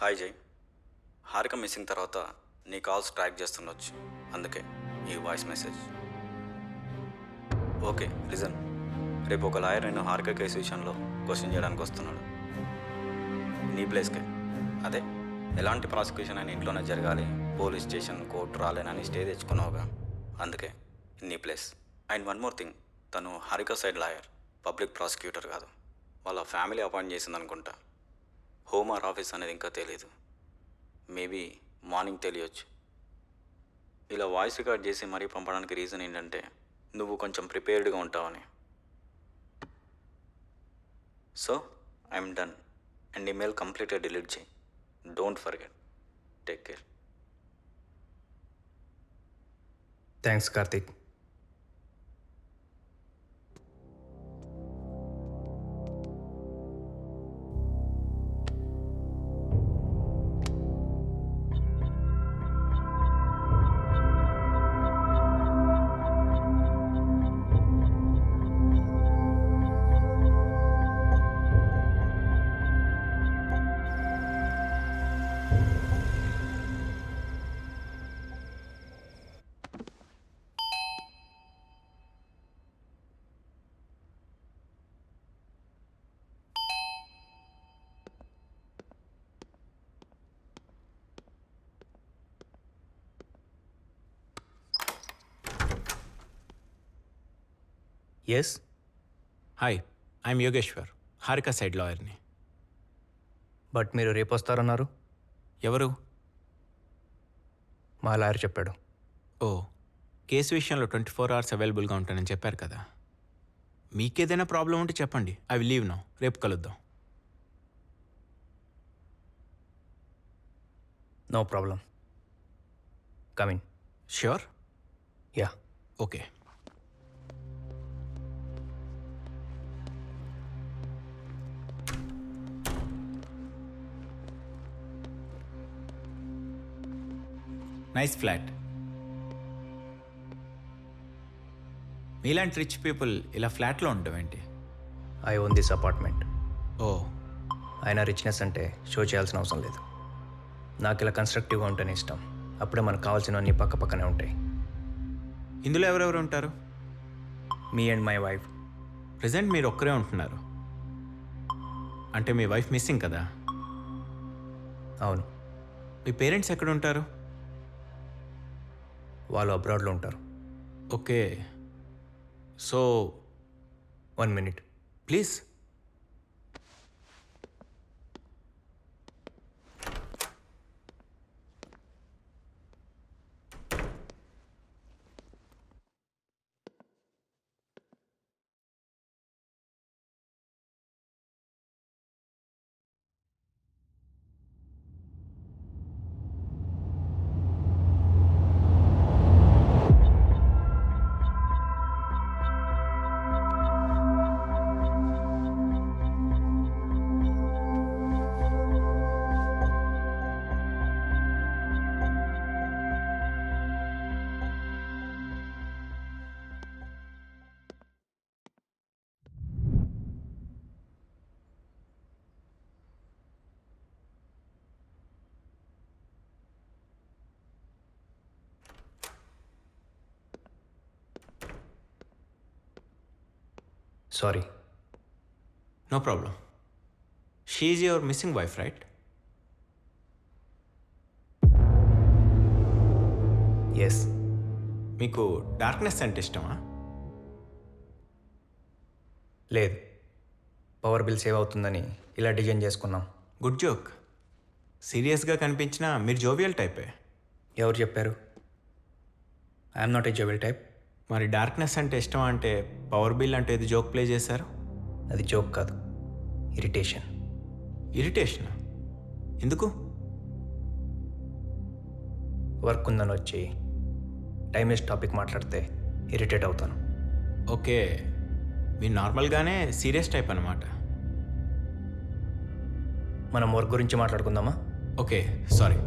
Hi జై. Harika missing తర్వాత నీ కాల్స్ ట్రాక్ చేస్తుండొచ్చు, అందుకే ఈ వాయిస్ మెసేజ్. ఓకే లిజన్, రేపు ఒక లాయర్ నేను హారిక కేసు విషయంలో క్వశ్చన్ చేయడానికి వస్తున్నాడు. నీ ప్లేస్కే. అదే ఎలాంటి ప్రాసిక్యూషన్ అయినా ఇంట్లోనే జరగాలి, పోలీస్ స్టేషన్ కోర్టు రాలేనని స్టే తెచ్చుకున్నావుగా, అందుకే నీ place. And one more thing, తను Harika side lawyer, public prosecutor కాదు. వాళ్ళ ఫ్యామిలీ అపాయింట్ చేసిందనుకుంటా. హోమ్ ఆర్ ఆఫీస్ అనేది ఇంకా తెలియదు, మేబీ మార్నింగ్ తెలియచ్చు. ఇలా వాయిస్ రికార్డ్ చేసి మరీ పంపడానికి రీజన్ ఏంటంటే నువ్వు కొంచెం ప్రిపేర్డ్గా ఉంటావని. So I'm done and email కంప్లీట్గా డిలీట్ చేయి. Don't forget. Take care. Thanks Karthik. Yes, hi, I'm Yogeshwar, Harika side లాయర్ని. బట్ మీరు రేపు వస్తారన్నారు. ఎవరు? మా లాయర్ చెప్పాడు. ఓ, కేసు విషయంలో 24 hours అవైలబుల్గా ఉంటానని చెప్పారు కదా. మీకేదైనా ప్రాబ్లం ఉంటే చెప్పండి, ఐ విల్ లీవ్ నౌ. రేపు కలుద్దాం. No problem. Coming. Sure? Ya. Okay. Nice flat. మీలాంటి రిచ్ పీపుల్ ఇలా ఫ్లాట్లో ఉండడం ఏంటి? I own this apartment. Oh, ఆయన రిచ్నెస్ అంటే షో చేయాల్సిన అవసరం లేదు. నాకు ఇలా కన్స్ట్రక్టివ్గా ఉంటేనే ఇష్టం. అప్పుడే మనకు కావాల్సినవన్నీ పక్క పక్కనే ఉంటాయి. ఇందులో ఎవరెవరు ఉంటారు? Me and my wife. Present మీరు ఒక్కరే ఉంటున్నారు అంటే మీ వైఫ్ మిస్సింగ్ కదా. అవును, మీ పేరెంట్స్ ఎక్కడ ఉంటారు? వాళ్ళు అబ్రాడ్లో ఉంటారు. Okay, so 1 minute. Please. Sorry. No problem. She is your missing wife, right? Yes. మీకు డార్క్నెస్ అంటే ఇష్టమా? లేదు, పవర్ బిల్ సేవ్ అవుతుందని ఇలా డిజైన్ చేసుకున్నాం. Good joke. సీరియస్గా కనిపించినా మీరు జోవియల్ టైపే. ఎవరు చెప్పారు? I'm not a jewel type. మరి డార్క్నెస్ అంటే ఇష్టం అంటే పవర్ బిల్ అంటే ఇది జోక్ ప్లే చేశారు. అది జోక్ కాదు, ఇరిటేషన్. ఇరిటేషన్ ఎందుకు? వర్క్ ఉందని వచ్చి టైం వేస్ట్ టాపిక్ మాట్లాడితే ఇరిటేట్ అవుతాను. ఓకే, మీరు నార్మల్గానే సీరియస్ టైప్ అనమాట. మనం వర్క్ గురించి మాట్లాడుకుందామా? Okay, sorry.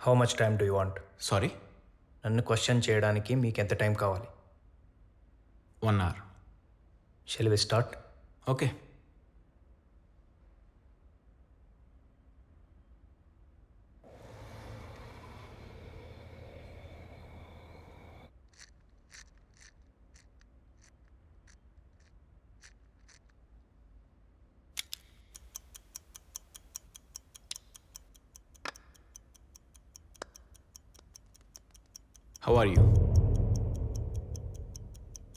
How much time do you want? Sorry? నన్ను క్వశ్చన్ చేయడానికి మీకు ఎంత టైం కావాలి? 1 hour. Shall we start? Okay. How are you?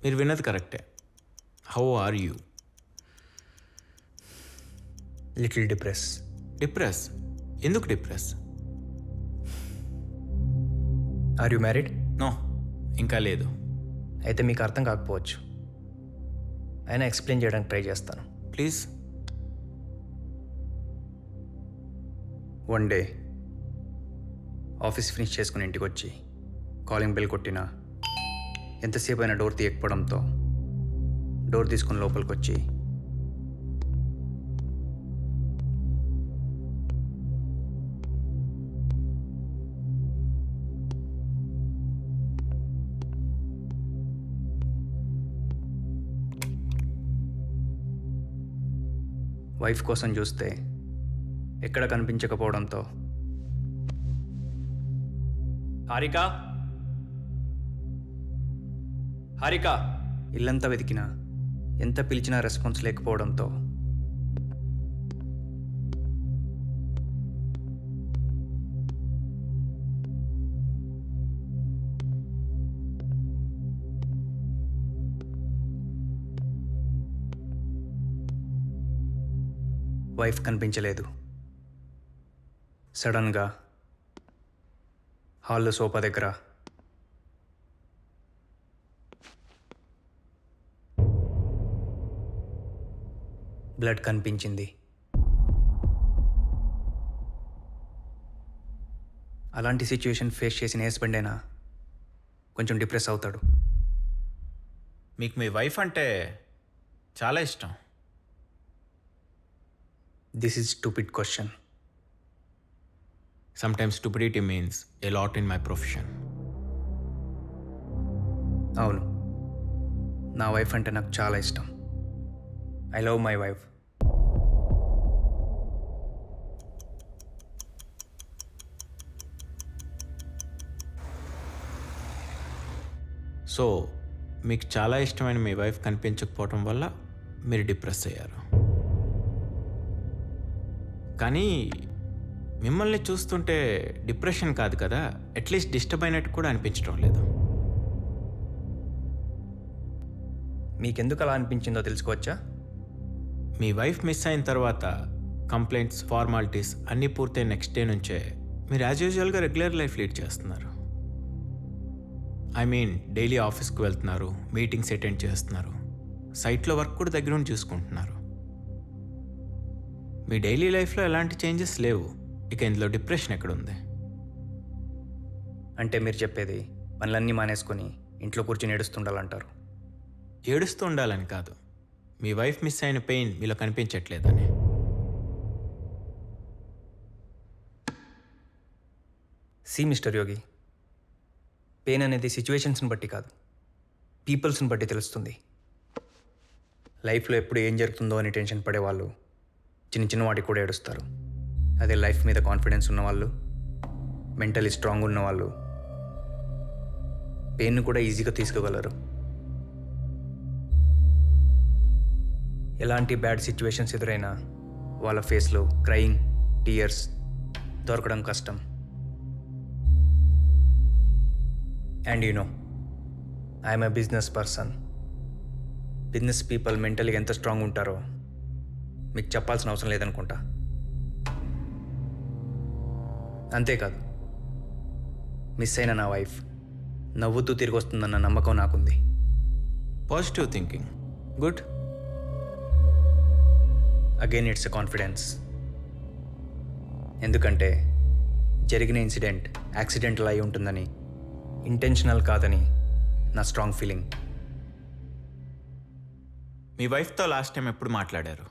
మీరు విన్నది కరెక్టే. How are you? Little depress. Depress? ఎందుకు depress? Are you married? No, ఇంకా లేదు. అయితే మీకు అర్థం కాకపోవచ్చు, అయినా ఎక్స్ప్లెయిన్ చేయడానికి ట్రై చేస్తాను. Please. One day office finish చేసుకుని ఇంటికి వచ్చి కాలింగ్ బెల్ కొట్టినా ఎంతసేపు అయినా డోర్ తీయకపోవడంతో డోర్ తీసుకుని లోపలికి వచ్చి వైఫ్ కోసం చూస్తే ఎక్కడ కనిపించకపోవడంతో హారిక హారిక ఇల్లంతా వెతికినా ఎంత పిలిచినా రెస్పాన్స్ లేకపోవడంతో వైఫ్ కనిపించలేదు. సడన్గా హాల్లో సోఫా దగ్గర బ్లడ్ కనిపించింది. అలాంటి సిచ్యువేషన్ ఫేస్ చేసిన హస్బెండ్ అయినా కొంచెం డిప్రెస్ అవుతాడు. మీకు మీ వైఫ్ అంటే చాలా ఇష్టం. This is stupid question. Sometimes stupidity means a lot in my profession. అవును, నా వైఫ్ అంటే నాకు చాలా ఇష్టం. I love my wife. So మీకు చాలా ఇష్టమైన మీ వైఫ్ కనిపించకపోవటం వల్ల మీరు డిప్రెస్ అయ్యారు. కానీ మిమ్మల్ని చూస్తుంటే డిప్రెషన్ కాదు కదా, అట్లీస్ట్ డిస్టర్బ్ అయినట్టు కూడా అనిపించడం లేదు. మీకెందుకు అలా అనిపించిందో తెలుసుకోవచ్చా? మీ వైఫ్ మిస్ అయిన తర్వాత కంప్లైంట్స్, ఫార్మాలిటీస్ అన్నీ పూర్తయిన నెక్స్ట్ డే నుంచే మీరు యాజ్ యూజువల్గా రెగ్యులర్ లైఫ్ లీడ్ చేస్తున్నారు. ఐ మీన్ డైలీ ఆఫీస్కి వెళ్తున్నారు, మీటింగ్స్ అటెండ్ చేస్తున్నారు, సైట్లో వర్క్ కూడా దగ్గర ఉండి చూసుకుంటున్నారు. మీ డైలీ లైఫ్లో ఎలాంటి చేంజెస్ లేవు, ఇక ఇందులో డిప్రెషన్ ఎక్కడుంది? అంటే మీరు చెప్పేది పనులన్నీ మానేసుకొని ఇంట్లో కూర్చొని ఏడుస్తుండాలంటారు. ఏడుస్తూ ఉండాలని కాదు, మీ వైఫ్ మిస్ అయిన పెయిన్ మీలో కనిపించట్లేదని. సి మిస్టర్ యోగి, పెయిన్ అనేది సిచ్యువేషన్స్ని బట్టి కాదు, పీపుల్స్ని బట్టి తెలుస్తుంది. లైఫ్లో ఎప్పుడు ఏం జరుగుతుందో అని టెన్షన్ పడేవాళ్ళు చిన్న చిన్న వాటికి కూడా ఏడుస్తారు. అదే లైఫ్ మీద కాన్ఫిడెన్స్ ఉన్నవాళ్ళు, మెంటలీ స్ట్రాంగ్ ఉన్నవాళ్ళు పెయిన్ను కూడా ఈజీగా తీసుకోగలరు. ఎలాంటి బ్యాడ్ సిచ్యువేషన్స్ ఎదురైనా వాళ్ళ ఫేస్లో క్రయింగ్, టీయర్స్ దొరకడం కష్టం. And you know, I'm a business person. Business people మెంటల్గా ఎంత స్ట్రాంగ్ ఉంటారో మీకు చెప్పాల్సిన అవసరం లేదనుకుంటా. అంతేకాదు, మిస్ అయిన నా వైఫ్ నవ్వుతూ తిరిగి వస్తుందన్న నమ్మకం నాకుంది. Positive thinking, good. Again it's a confidence. ఎందుకంటే జరిగిన ఇన్సిడెంట్ యాక్సిడెంటల్ అయి ఉంటుందని, ఇంటెన్షనల్ కాదని నా స్ట్రాంగ్ ఫీలింగ్. మీ వైఫ్తో లాస్ట్ టైం ఎప్పుడు మాట్లాడారు?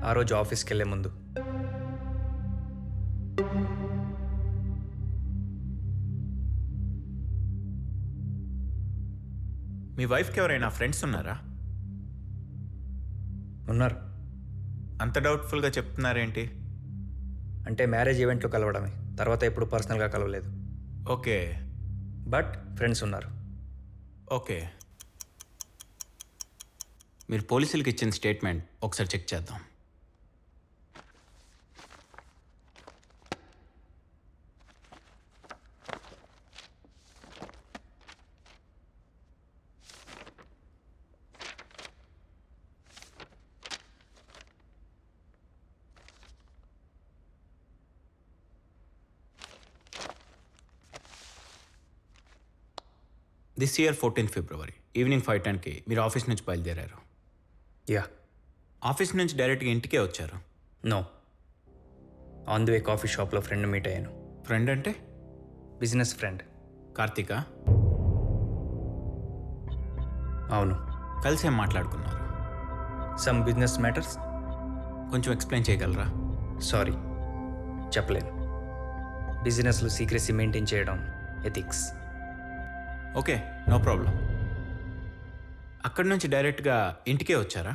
ఆ రోజు ఆఫీస్కి వెళ్ళే ముందు. మీ వైఫ్కి ఎవరైనా ఫ్రెండ్స్ ఉన్నారా? ఉన్నారు. అంత డౌట్ఫుల్గా చెప్తున్నారేంటి? అంటే మ్యారేజ్ ఈవెంట్లో కలవడమే, తర్వాత ఎప్పుడు పర్సనల్గా కలవలేదు. ఓకే. బట్ ఫ్రెండ్స్ ఉన్నారు. ఓకే, మీరు పోలీసులకి ఇచ్చిన స్టేట్మెంట్ ఒకసారి చెక్ చేద్దాం. This year 14th February evening 5:10కి మీరు ఆఫీస్ నుంచి బయలుదేరారు. యా. ఆఫీస్ నుంచి డైరెక్ట్గా ఇంటికే వచ్చారు. No, on the way coffee షాప్లో ఫ్రెండ్ మీట్ అయ్యాను. ఫ్రెండ్ అంటే బిజినెస్ ఫ్రెండ్. కార్తీక. అవును. కలిసి ఏం మాట్లాడుకున్నారు? Some business matters. కొంచెం ఎక్స్ప్లెయిన్ చేయగలరా? సారీ, చెప్పలేను. బిజినెస్లో సీక్రెసీ మెయింటైన్ చేయడం ఎథిక్స్. Okay, no problem. అక్కడి నుంచి డైరెక్ట్గా ఇంటికే వచ్చారా?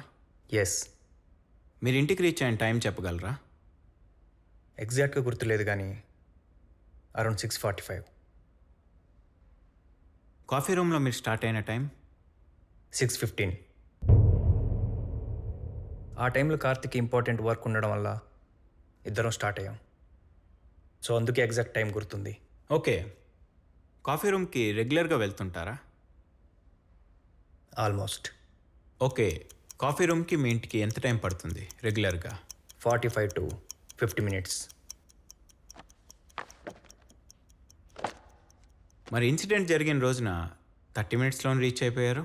ఎస్. మీరు ఇంటికి రీచ్ అయిన టైం చెప్పగలరా? ఎగ్జాక్ట్గా గుర్తులేదు కానీ అరౌండ్ 6:45. కాఫీ రూమ్లో మీరు స్టార్ట్ అయిన టైం? 6:15. ఆ టైంలో కార్తిక్ ఇంపార్టెంట్ వర్క్ ఉండడం వల్ల ఇద్దరం స్టార్ట్ అయ్యాం. సో అందుకే ఎగ్జాక్ట్ టైం గుర్తుంది. ఓకే, కాఫీ రూమ్కి రెగ్యులర్గా వెళ్తుంటారా? ఆల్మోస్ట్. ఓకే, కాఫీ రూమ్కి మీ ఇంటికి ఎంత టైం పడుతుంది రెగ్యులర్గా? 45 to 50 minutes. మరి ఇన్సిడెంట్ జరిగిన రోజున 30 minutesలో రీచ్ అయిపోయారు.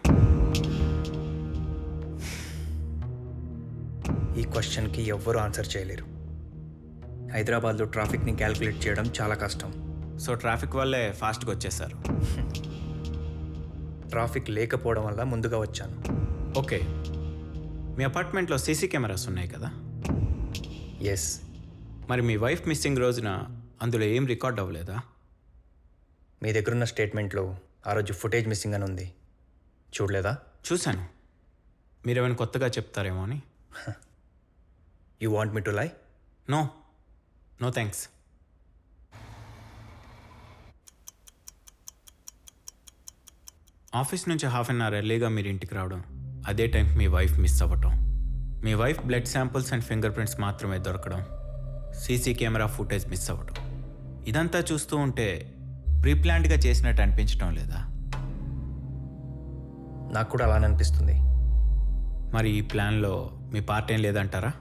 ఈ క్వశ్చన్కి ఎవ్వరూ ఆన్సర్ చేయలేరు. హైదరాబాద్లో ట్రాఫిక్ని క్యాల్కులేట్ చేయడం చాలా కష్టం. సో ట్రాఫిక్ వల్లే ఫాస్ట్గా వచ్చేసారు. ట్రాఫిక్ లేకపోవడం వల్ల ముందుగా వచ్చాను. ఓకే, మీ అపార్ట్మెంట్లో సీసీ కెమెరాస్ ఉన్నాయి కదా? ఎస్. మరి మీ వైఫ్ మిస్సింగ్ రోజున అందులో ఏం రికార్డ్ అవ్వలేదా? మీ దగ్గరున్న స్టేట్మెంట్లో ఆ రోజు ఫుటేజ్ మిస్సింగ్ అని ఉంది, చూడలేదా? చూశాను. మీరేమైనా కొత్తగా చెప్తారేమో అని. You want me to lie? No, no thanks. Office నుంచి హాఫ్ అన్ అవర్ ఎర్లీగా మీరు ఇంటికి రావడం, అదే టైంకి మీ వైఫ్ మిస్ అవ్వటం, మీ wife blood samples and finger prints మాత్రమే దొరకడం, సీసీ కెమెరా ఫుటేజ్ మిస్ అవ్వటం, ఇదంతా చూస్తూ ఉంటే ప్రీప్లాన్డ్గా చేసినట్టు అనిపించడం లేదా? నాకు కూడా అలానే అనిపిస్తుంది. మరి ఈ ప్లాన్లో మీ పార్ట్ ఏం లేదంటారా?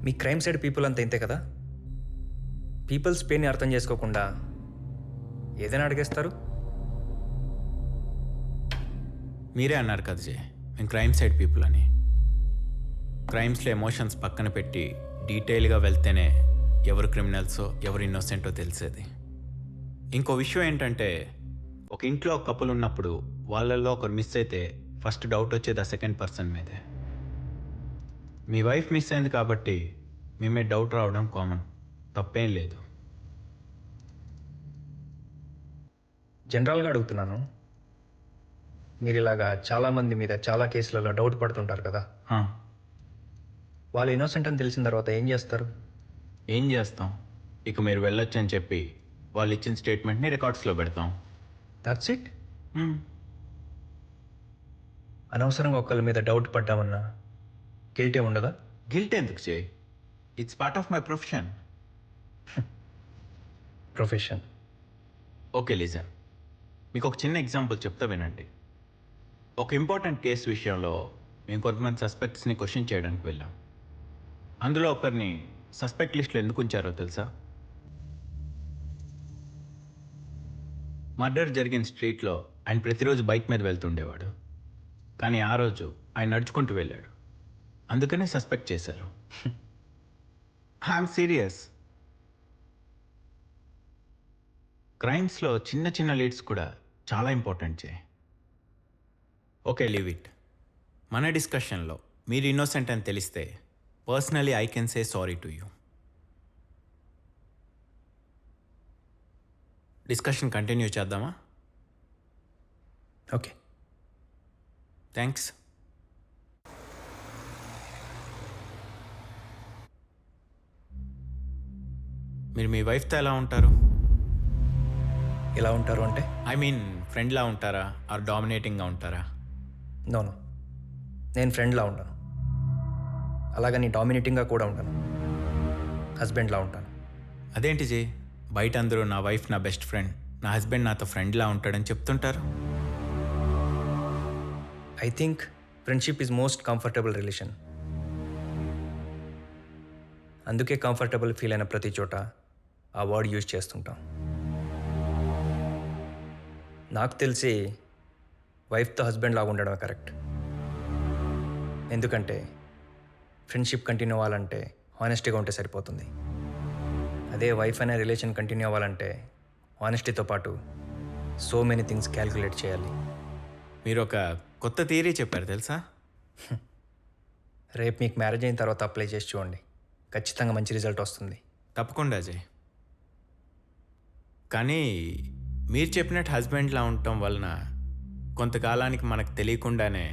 మీ క్రైమ్ సైడ్ పీపుల్ అంతా ఇంతే కదా. పీపుల్స్ పెయిన్ని అర్థం చేసుకోకుండా ఏదైనా అడిగేస్తారు. మీరే అన్నారు కదా జే, మేము క్రైమ్ సైడ్ పీపుల్ అని. క్రైమ్స్లో ఎమోషన్స్ పక్కన పెట్టి డీటెయిల్గా వెళ్తేనే ఎవరు క్రిమినల్సో ఎవరు ఇన్నోసెంటో తెలిసేది. ఇంకో విషయం ఏంటంటే, ఒక ఇంట్లో ఒక కపుల్ ఉన్నప్పుడు వాళ్ళల్లో ఒకరు మిస్ అయితే ఫస్ట్ డౌట్ వచ్చేది ఆ సెకండ్ పర్సన్ మీదే. మీ వైఫ్ మిస్ అయింది కాబట్టి మీ మీద డౌట్ రావడం కామన్, తప్పేం లేదు. జనరల్గా అడుగుతున్నాను, మీరు ఇలాగా చాలామంది మీద చాలా కేసులలో డౌట్ పడుతుంటారు కదా. వాళ్ళు ఇన్నోసెంట్ అని తెలిసిన తర్వాత ఏం చేస్తారు? ఏం చేస్తాం, ఇక మీరు వెళ్ళొచ్చు అని చెప్పి వాళ్ళు ఇచ్చిన స్టేట్మెంట్ని రికార్డ్స్లో పెడతాం. That's it. అనవసరంగా ఒకళ్ళ మీద డౌట్ పడ్డామన్నా గిల్టీ ఉండదా? గిల్ట్ ఎందుకు చేయి, it's part of my profession. Profession. Okay listen, మీకు ఒక చిన్న ఎగ్జాంపుల్ చెప్తా వినండి. ఒక ఇంపార్టెంట్ కేసు విషయంలో మేము కొంతమంది సస్పెక్ట్స్ని క్వశ్చన్ చేయడానికి వెళ్ళాం. అందులో ఒకరిని సస్పెక్ట్ లిస్ట్లో ఎందుకు ఉంచారో తెలుసా? మర్డర్ జరిగిన స్ట్రీట్లో ఆయన ప్రతిరోజు బైక్ మీద వెళ్తుండేవాడు, కానీ ఆ రోజు ఆయన నడుచుకుంటూ వెళ్ళాడు, అందుకనే సస్పెక్ట్ చేశారు. I'm serious. క్రైమ్స్లో చిన్న చిన్న లీడ్స్ కూడా చాలా ఇంపార్టెంట్ చే. Okay, leave it. మన డిస్కషన్లో మీరు ఇన్నోసెంట్ అని తెలిస్తే personally I can say sorry to you. Discussion continue చేద్దామా? Okay, thanks. మీరు మీ వైఫ్తో ఎలా ఉంటారు? ఎలా ఉంటారు అంటే? ఐ మీన్ ఫ్రెండ్లా ఉంటారా ఆర్ డామినేటింగ్గా ఉంటారా? నో, నేను ఫ్రెండ్లా ఉంటాను, అలాగని డామినేటింగ్గా కూడా ఉంటాను, హస్బెండ్లా ఉంటాను. అదేంటి జే, బయట అందరూ నా వైఫ్ నా బెస్ట్ ఫ్రెండ్, నా హస్బెండ్ నాతో ఫ్రెండ్లా ఉంటాడని చెప్తుంటారు. I think friendship is most comfortable relation. అందుకే కంఫర్టబుల్ ఫీల్ అయిన ప్రతి చోట ఆ వర్డ్ యూజ్ చేస్తుంటాం. నాకు తెలిసి వైఫ్తో హస్బెండ్ లాగా ఉండడమే కరెక్ట్. ఎందుకంటే ఫ్రెండ్షిప్ కంటిన్యూ అవ్వాలంటే హానెస్టీగా ఉంటే సరిపోతుంది. అదే వైఫ్ అనే రిలేషన్ కంటిన్యూ అవ్వాలంటే హానెస్టీతో పాటు సో మెనీ థింగ్స్ క్యాల్కులేట్ చేయాలి. మీరు ఒక కొత్త థియరీ చెప్పారు తెలుసా? రేపు మీకు మ్యారేజ్ అయిన తర్వాత అప్లై చేసి చూడండి, ఖచ్చితంగా మంచి రిజల్ట్ వస్తుంది. తప్పకుండా అజయ్. కానీ మీరు చెప్పినట్టు హస్బెండ్లా ఉండటం వలన కొంతకాలానికి మనకు తెలియకుండానే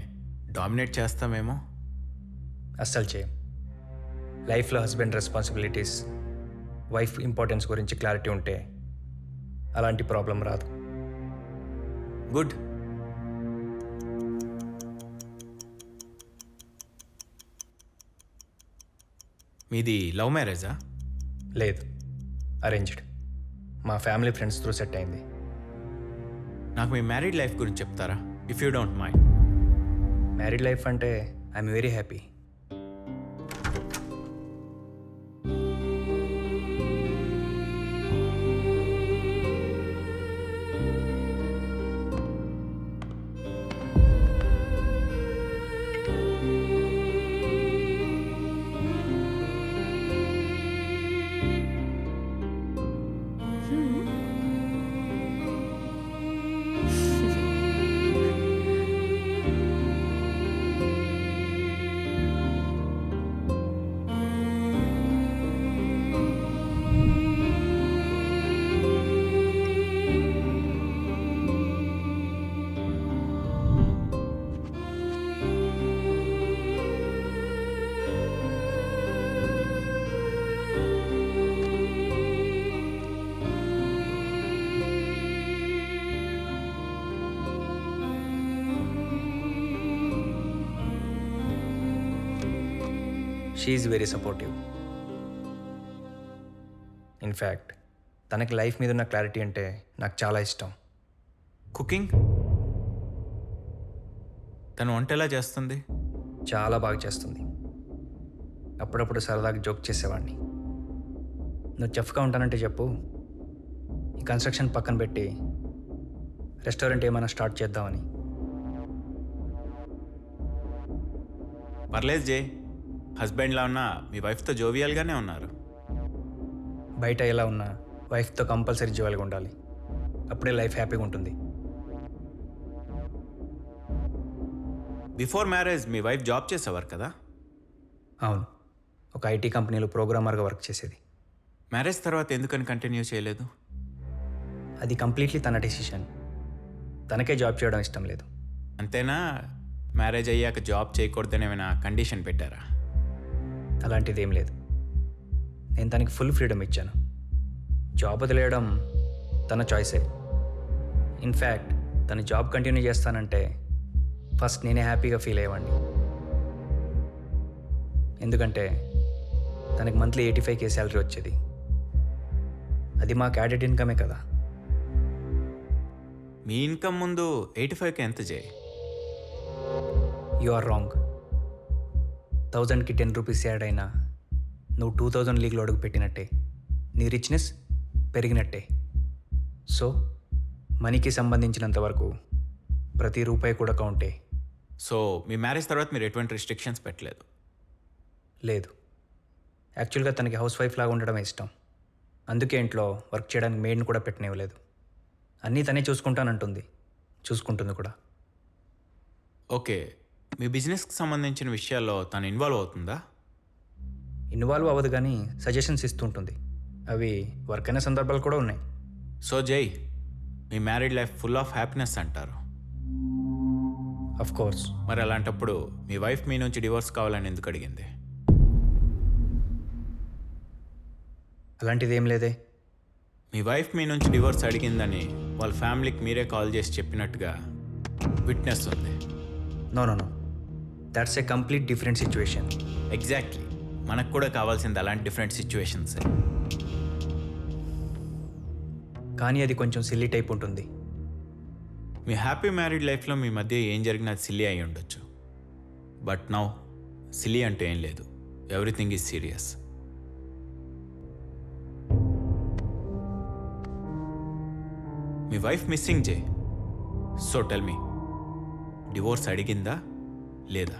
డామినేట్ చేస్తామేమో. అస్సలు చేయం. లైఫ్లో హస్బెండ్ రెస్పాన్సిబిలిటీస్, వైఫ్ ఇంపార్టెన్స్ గురించి క్లారిటీ ఉంటే అలాంటి ప్రాబ్లం రాదు. గుడ్. మీది లవ్ మ్యారేజా? లేదు, అరేంజ్డ్. మా ఫ్యామిలీ ఫ్రెండ్స్ త్రూ సెట్ అయింది. నాకు మీ మ్యారీడ్ లైఫ్ గురించి చెప్తారా, if you don't mind? Married life అంటే I'm very happy. She is very supportive. In fact తనకి లైఫ్ మీద ఉన్న క్లారిటీ అంటే నాకు చాలా ఇష్టం. కుకింగ్? తను వంట ఎలా చేస్తుంది? చాలా బాగా చేస్తుంది. అప్పుడప్పుడు సరదాగా జోక్ చేసేవాడిని. నువ్వు చెఫ్గా ఉంటానంటే చెప్పు, ఈ కన్స్ట్రక్షన్ పక్కన పెట్టి రెస్టారెంట్ ఏమైనా స్టార్ట్ చేద్దామని. పర్లేదు జే, హస్బెండ్లా ఉన్నా మీ వైఫ్తో జోవియల్గానే ఉన్నారు. బయట ఎలా ఉన్నా వైఫ్తో కంపల్సరీ జోవల్గా ఉండాలి, అప్పుడే లైఫ్ హ్యాపీగా ఉంటుంది. బిఫోర్ మ్యారేజ్ మీ వైఫ్ జాబ్ చేసేవారు కదా? అవును, ఒక ఐటీ కంపెనీలో ప్రోగ్రామర్గా వర్క్ చేసేది. మ్యారేజ్ తర్వాత ఎందుకని కంటిన్యూ చేయలేదు? అది కంప్లీట్లీ తన డెసిషన్. తనకే జాబ్ చేయడం ఇష్టం లేదు. అంతేనా? మ్యారేజ్ అయ్యాక జాబ్ చేయకూడదని ఏమైనా కండిషన్ పెట్టారా? అలాంటిది ఏం లేదు. నేను తనకి ఫుల్ ఫ్రీడమ్ ఇచ్చాను. జాబ్ వదిలేయడం తన చాయిసే. ఇన్ఫ్యాక్ట్ తను జాబ్ కంటిన్యూ చేస్తానంటే ఫస్ట్ నేనే హ్యాపీగా ఫీల్ అయ్యేవాడిని. ఎందుకంటే తనకి మంత్లీ 85K శాలరీ వచ్చేది. అది మాకు యాడెడ్ ఇన్కమే కదా. మీ ఇన్కమ్ ముందు 85K ఎంత చేయి? You are wrong. 1000కి 10 రూపీస్ యాడ్ అయినా నువ్వు 2000 లీగ్లో అడుగు పెట్టినట్టే, నీ రిచ్నెస్ పెరిగినట్టే. సో మనీకి సంబంధించినంత వరకు ప్రతి రూపాయి కూడా కౌంటే. సో మీ మ్యారేజ్ తర్వాత మీరు ఎటువంటి రిస్ట్రిక్షన్స్ పెట్టలేదు? లేదు, యాక్చువల్గా తనకి హౌస్ వైఫ్ లాగా ఉండడమే ఇష్టం. అందుకే ఇంట్లో వర్క్ చేయడానికి మెయిడ్ని కూడా పెట్టనివ్వలేదు. అన్నీ తనే చూసుకుంటానంటుంది, చూసుకుంటుంది కూడా. ఓకే, మీ బిజినెస్కి సంబంధించిన విషయాల్లో తను ఇన్వాల్వ్ అవుతుందా? ఇన్వాల్వ్ అవ్వదు కానీ సజెషన్స్ ఇస్తుంటుంది. అవి వర్క్ అయిన సందర్భాలు కూడా ఉన్నాయి. సో జై, మీ married life full of happiness అంటారు. Of course. మరి అలాంటప్పుడు మీ వైఫ్ మీ నుంచి డివోర్స్ కావాలని ఎందుకు అడిగింది? అలాంటిది ఏం లేదే. మీ వైఫ్ మీ నుంచి డివోర్స్ అడిగిందని వాళ్ళ ఫ్యామిలీకి మీరే కాల్ చేసి చెప్పినట్టుగా విట్నెస్ ఉంది. No no no, that's a complete different situation. Exactly, మనకు కూడా కావాల్సింది అలాంటి డిఫరెంట్ సిచ్యువేషన్సే. కానీ అది కొంచెం సిల్లీ టైప్ ఉంటుంది. మీ హ్యాపీ మ్యారీడ్ లైఫ్లో మీ మధ్య ఏం జరిగినా సిల్లీ అయి ఉండొచ్చు. బట్ నౌ సిల్లీ అంటే ఏం లేదు, ఎవ్రీథింగ్ ఈజ్ సీరియస్. మీ wife missing Jai. So tell me, divorce అడిగిందా లేదా?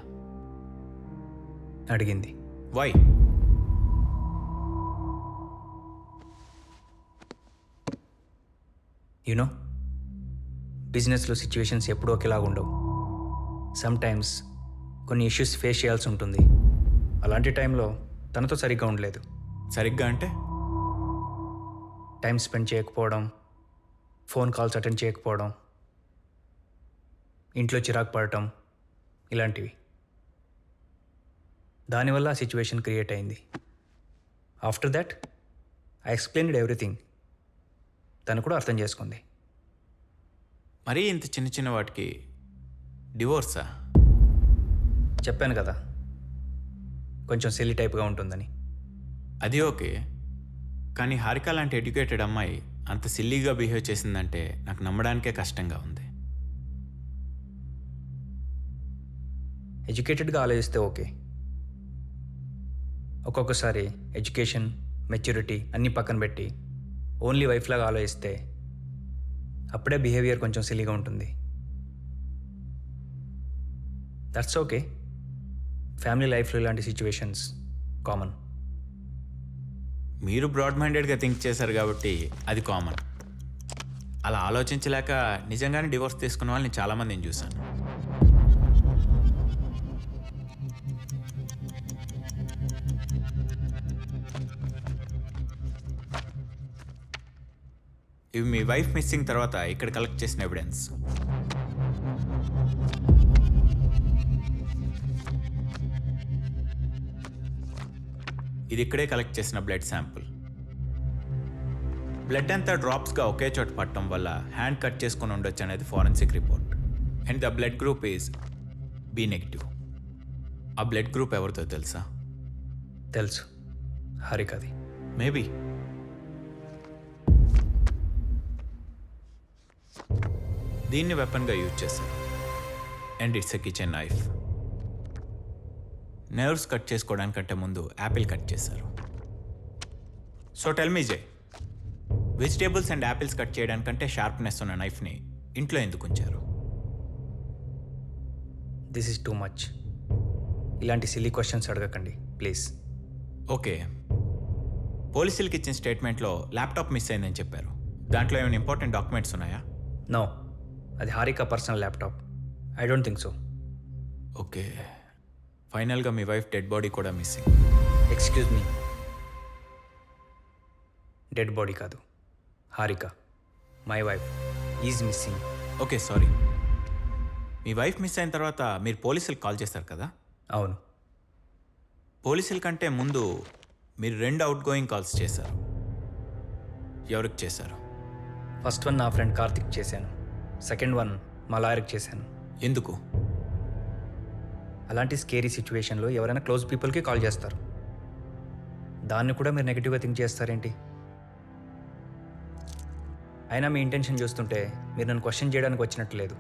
అడిగింది. వై? యునో, బిజినెస్లో సిచ్యువేషన్స్ ఎప్పుడూ ఒకేలాగా ఉండవు. సమ్టైమ్స్ కొన్ని ఇష్యూస్ ఫేస్ చేయాల్సి ఉంటుంది. అలాంటి టైంలో తనతో సరిగ్గా ఉండలేదు. సరిగ్గా అంటే? టైం స్పెండ్ చేయకపోవడం, ఫోన్ కాల్స్ అటెండ్ చేయకపోవడం, ఇంట్లో చిరాకు పడటం, ఇలాంటివి. దానివల్ల ఆ సిచ్యువేషన్ క్రియేట్ అయింది. After that I explained everything. తను కూడా అర్థం చేసుకుంది. మరీ ఇంత చిన్న చిన్న వాటికి డివోర్సా? చెప్పాను కదా, కొంచెం సిల్లీ టైప్గా ఉంటుందని. అది ఓకే, కానీ హారిక లాంటి ఎడ్యుకేటెడ్ అమ్మాయి అంత సిల్లీగా బిహేవ్ చేసిందంటే నాకు నమ్మడానికే కష్టంగా ఉంది. ఎడ్యుకేటెడ్గా ఆలోచిస్తే ఓకే. ఒక్కొక్కసారి ఎడ్యుకేషన్, మెచ్యూరిటీ అన్నీ పక్కన పెట్టి ఓన్లీ వైఫ్ లాగా ఆలోచిస్తే అప్పుడే బిహేవియర్ కొంచెం సిల్లీగా ఉంటుంది. That's okay. ఫ్యామిలీ లైఫ్లో ఇలాంటి సిచ్యువేషన్స్ కామన్. మీరు బ్రాడ్ మైండెడ్గా థింక్ చేశారు కాబట్టి అది కామన్. అలా ఆలోచించలేక నిజంగానే డివోర్స్ తీసుకున్న వాళ్ళని చాలామందిని చూశాను. ఇవి మీ వైఫ్ మిస్సింగ్ తర్వాత ఇక్కడ కలెక్ట్ చేసిన ఎవిడెన్స్. ఇది ఇక్కడే కలెక్ట్ చేసిన బ్లడ్ శాంపుల్. బ్లడ్ అంతా డ్రాప్స్గా ఒకే చోట పట్టడం వల్ల హ్యాండ్ కట్ చేసుకుని ఉండొచ్చు అనేది forensic report. And the blood group is B negative. ఆ బ్లడ్ గ్రూప్ ఎవరితో తెలుసా? తెలుసు, హారికది. మేబీ. దీన్ని వెపన్గా యూజ్ చేశారు. And it's a kitchen knife. Nerves cut చేసుకోవడానికంటే ముందు యాపిల్ కట్ చేశారు. So tell me Jai, vegetables and apples cut చేయడానికంటే షార్ప్నెస్ ఉన్న నైఫ్ని ఇంట్లో ఎందుకు ఉంచారు? This is too much. ఇలాంటి సిల్లీ క్వశ్చన్స్ అడగకండి ప్లీజ్. ఓకే, పోలీసులకి ఇచ్చిన స్టేట్మెంట్లో ల్యాప్టాప్ మిస్ అయిందని చెప్పారు. దాంట్లో ఏమైనా ఇంపార్టెంట్ డాక్యుమెంట్స్ ఉన్నాయా? నో, అది Harika personal laptop. I don't think so. Okay, ఫైనల్గా మీ వైఫ్ డెడ్ బాడీ కూడా missing. Excuse me, dead body కాదు, Harika my wife is missing. Okay, sorry. మీ వైఫ్ మిస్ అయిన తర్వాత మీరు పోలీసులకు కాల్ చేశారు కదా? అవును. పోలీసుల కంటే ముందు మీరు 2 అవుట్ గోయింగ్ కాల్స్ చేశారు. ఎవరికి చేశారు? ఫస్ట్ వన్ నా ఫ్రెండ్ కార్తిక్ చేశాను. సెకండ్ వన్ మా లాయర్కి చేశాను. ఎందుకు? అలాంటి స్కేరీ సిచ్యువేషన్లో ఎవరైనా క్లోజ్ పీపుల్కి కాల్ చేస్తారు. దాన్ని కూడా మీరు నెగిటివ్గా థింక్ చేస్తారేంటి? అయినా మీ ఇంటెన్షన్ చూస్తుంటే మీరు నన్ను క్వశ్చన్ చేయడానికి వచ్చినట్టు లేదు.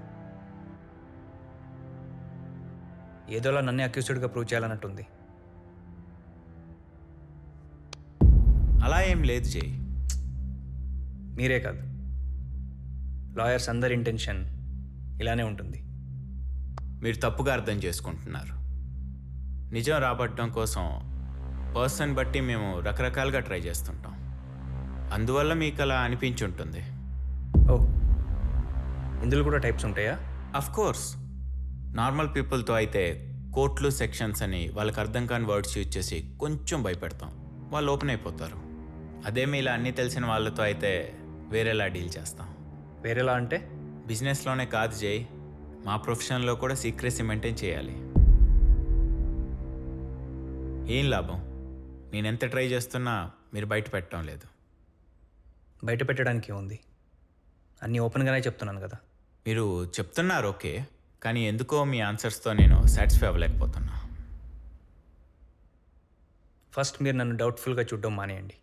ఏదోలా నన్నే అక్యూస్డ్గా ప్రూవ్ చేయాలన్నట్టుంది. అలా ఏం లేదు జై. మీరే కాదు, లాయర్స్ అందరి ఇంటెన్షన్ ఇలానే ఉంటుంది. మీరు తప్పుగా అర్థం చేసుకుంటున్నారు. నిజం రాబట్టడం కోసం పర్సన్ బట్టి మేము రకరకాలుగా ట్రై చేస్తుంటాం. అందువల్ల మీకు అలా అనిపించి ఉంటుంది. ఓ, ఇందులో కూడా టైప్స్ ఉంటాయా? Of course. నార్మల్ పీపుల్తో అయితే కోర్టులు, సెక్షన్స్ అని వాళ్ళకి అర్థం కాని వర్డ్స్ యూజ్ చేసి కొంచెం భయపెడతాం, వాళ్ళు ఓపెన్ అయిపోతారు. అదే మీ ఇలా అన్నీ తెలిసిన వాళ్ళతో అయితే వేరేలా డీల్ చేస్తాం. వేరేలా అంటే? బిజినెస్లోనే కాదు జై, మా ప్రొఫెషన్లో కూడా సీక్రెసీ మెయింటైన్ చేయాలి. ఏం లాభం, నేను ఎంత ట్రై చేస్తున్నా మీరు బయట పెట్టడం లేదు. బయట పెట్టడానికి ఉంది, అన్నీ ఓపెన్గానే చెప్తున్నాను కదా. మీరు చెప్తున్నారు ఓకే, కానీ ఎందుకో మీ ఆన్సర్స్తో నేను సాటిస్ఫై అవ్వలేకపోతున్నా. ఫస్ట్ మీరు నన్ను డౌట్ఫుల్గా చూడడం మానేయండి.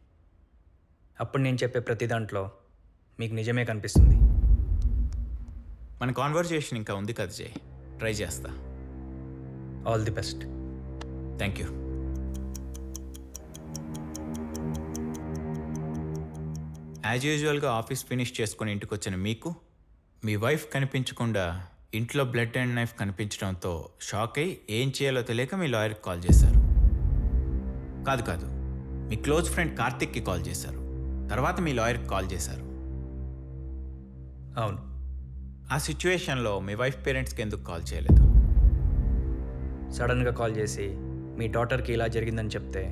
అప్పుడు నేను చెప్పే ప్రతి దాంట్లో మీకు నిజమే కనిపిస్తుంది. మన కాన్వర్జేషన్ ఇంకా ఉంది కదా జై, ట్రై చేస్తా. All the best. Thank you. As యూజువల్గా ఆఫీస్ ఫినిష్ చేసుకొని ఇంటికి వచ్చిన మీకు మీ వైఫ్ కనిపించకుండా ఇంట్లో బ్లడ్ అండ్ నైఫ్ కనిపించడంతో షాక్ అయ్యి ఏం చేయాలో తెలియక మీ లాయర్కి కాల్ చేశారు. కాదు మీ క్లోజ్ ఫ్రెండ్ కార్తిక్కి కాల్ చేశారు. తర్వాత మీ లాయర్కి కాల్ చేశారు. అవును. ఆ సిచ్యువేషన్లో మీ వైఫ్ పేరెంట్స్కి ఎందుకు కాల్ చేయలేదు? సడన్గా కాల్ చేసి మీ డాటర్కి ఇలా జరిగిందని చెప్తే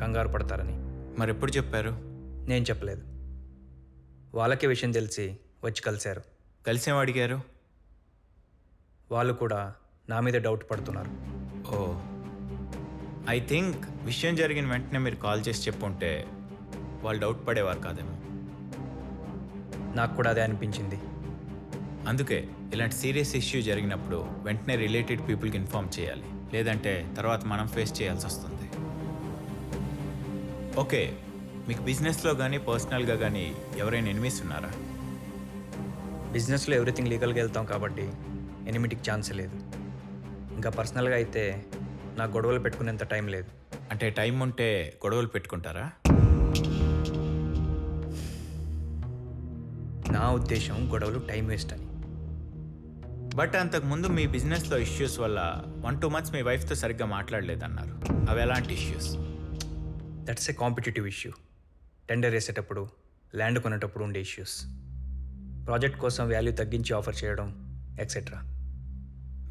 కంగారు పడతారని. మరి ఎప్పుడు చెప్పారు? నేను చెప్పలేదు. వాళ్ళకే విషయం తెలిసి వచ్చి కలిశారు. కలిసేం అడిగారు? వాళ్ళు కూడా నా మీద డౌట్ పడుతున్నారు. ఓ, ఐ థింక్ విషయం జరిగిన వెంటనే మీరు కాల్ చేసి చెప్పుంటే వాళ్ళు డౌట్ పడేవారు కాదేమో. నాకు కూడా అదే అనిపించింది. అందుకే ఇలాంటి సీరియస్ ఇష్యూ జరిగినప్పుడు వెంటనే రిలేటెడ్ పీపుల్కి ఇన్ఫార్మ్ చేయాలి, లేదంటే తర్వాత మనం ఫేస్ చేయాల్సి వస్తుంది. ఓకే, మీకు బిజినెస్లో కానీ పర్సనల్గా కానీ ఎవరైనా ఎనిమీస్ ఉన్నారా? బిజినెస్లో ఎవ్రీథింగ్ లీగల్గా వెళ్తాం కాబట్టి ఎనిమిటికి ఛాన్స్ లేదు. ఇంకా పర్సనల్గా అయితే నాకు గొడవలు పెట్టుకునేంత టైం లేదు. అంటే టైం ఉంటే గొడవలు పెట్టుకుంటారా? నా ఉద్దేశం గొడవలు టైం వేస్ట్ అని. బట్ అంతకుముందు మీ బిజినెస్లో ఇష్యూస్ వల్ల 1-2 months మీ వైఫ్తో సరిగ్గా మాట్లాడలేదన్నారు. అవి ఎలాంటి issues? That's a competitive issue. Tender వేసేటప్పుడు, ల్యాండ్ కొనేటప్పుడు ఉండే ఇష్యూస్, ప్రాజెక్ట్ కోసం వాల్యూ తగ్గించి ఆఫర్ చేయడం, ఎక్సెట్రా.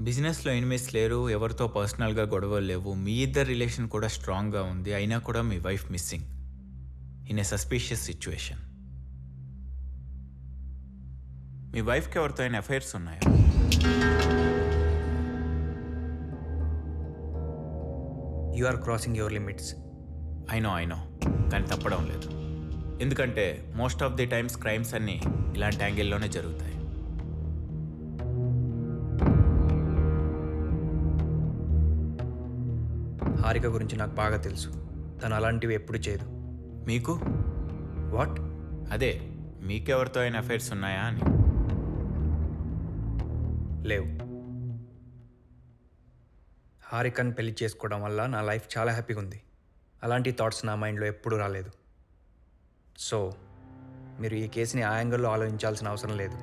బిజినెస్లో ఎనిమీస్ లేరు, ఎవరితో పర్సనల్గా గొడవలు లేవు, మీ ఇద్దరు రిలేషన్ కూడా స్ట్రాంగ్గా ఉంది, అయినా కూడా మీ wife missing in a suspicious situation. మీ వైఫ్కి ఎవరితో అయినా అఫైర్స్ ఉన్నాయా? You are crossing your limits. అయినో కానీ తప్పడం లేదు. ఎందుకంటే most of the times crimes అన్నీ ఇలాంటి యాంగిల్లోనే జరుగుతాయి. హారిక గురించి నాకు బాగా తెలుసు. తను అలాంటివి ఎప్పుడు చేయదు. మీకు? వాట్? అదే, మీకెవరితో అయినా అఫైర్స్ ఉన్నాయా అని. లేవు. హారికను పెళ్లి చేసుకోవడం వల్ల నా లైఫ్ చాలా హ్యాపీగా ఉంది. అలాంటి థాట్స్ నా మైండ్లో ఎప్పుడూ రాలేదు. సో మీరు ఈ కేసుని ఆ యాంగిల్లో ఆలోచించాల్సిన అవసరం లేదు.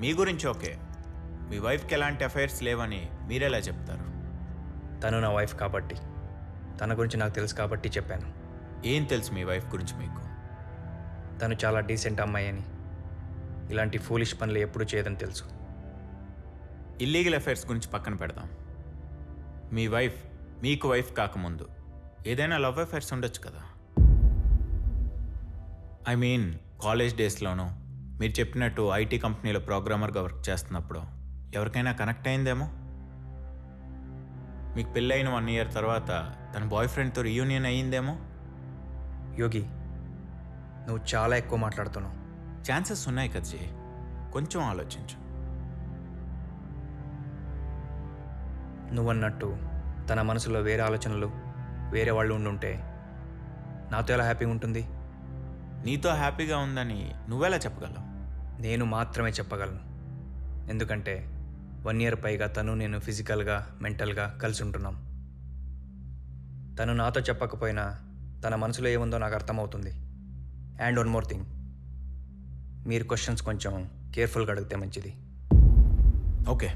మీ గురించి ఓకే, మీ వైఫ్కి ఎలాంటి అఫైర్స్ లేవని మీరెలా చెప్తారు? తను నా వైఫ్ కాబట్టి, తన గురించి నాకు తెలుసు కాబట్టి చెప్పాను. ఏం తెలుసు మీ వైఫ్ గురించి మీకు? తను చాలా డీసెంట్ అమ్మాయి అని, ఇలాంటి ఫూలిష్ పనులు ఎప్పుడు చేయదని తెలుసు. ఇల్లీగల్ అఫైర్స్ గురించి పక్కన పెడదాం. మీ వైఫ్ మీకు వైఫ్ కాకముందు ఏదైనా లవ్ అఫైర్స్ ఉండొచ్చు కదా? ఐ మీన్ కాలేజ్ డేస్లోనూ మీరు చెప్పినట్టు ఐటీ కంపెనీలో ప్రోగ్రామర్గా వర్క్ చేస్తున్నప్పుడు ఎవరికైనా కనెక్ట్ అయిందేమో. మీకు పెళ్ళైన 1 year తర్వాత తన బాయ్ ఫ్రెండ్తో రీయూనియన్ అయ్యిందేమో. యోగి, నువ్వు చాలా ఎక్కువ మాట్లాడుతున్నావు. ఛాన్సెస్ ఉన్నాయి కదా జీ, కొంచెం ఆలోచించు. నువ్వన్నట్టు తన మనసులో వేరే ఆలోచనలు, వేరే వాళ్ళు ఉండుంటే నాతో ఎలా హ్యాపీగా ఉంటుంది? నీతో హ్యాపీగా ఉందని నువ్వెలా చెప్పగలవు? నేను మాత్రమే చెప్పగలను. ఎందుకంటే 1 year పైగా తను నేను ఫిజికల్గా, మెంటల్గా కలిసి ఉంటున్నాం. తను నాతో చెప్పకపోయినా తన మనసులో ఏముందో నాకు అర్థమవుతుంది. అండ్ వన్ మోర్ థింగ్, మీరు క్వశ్చన్స్ కొంచెం కేర్ఫుల్గా అడిగితే మంచిది. ఓకే,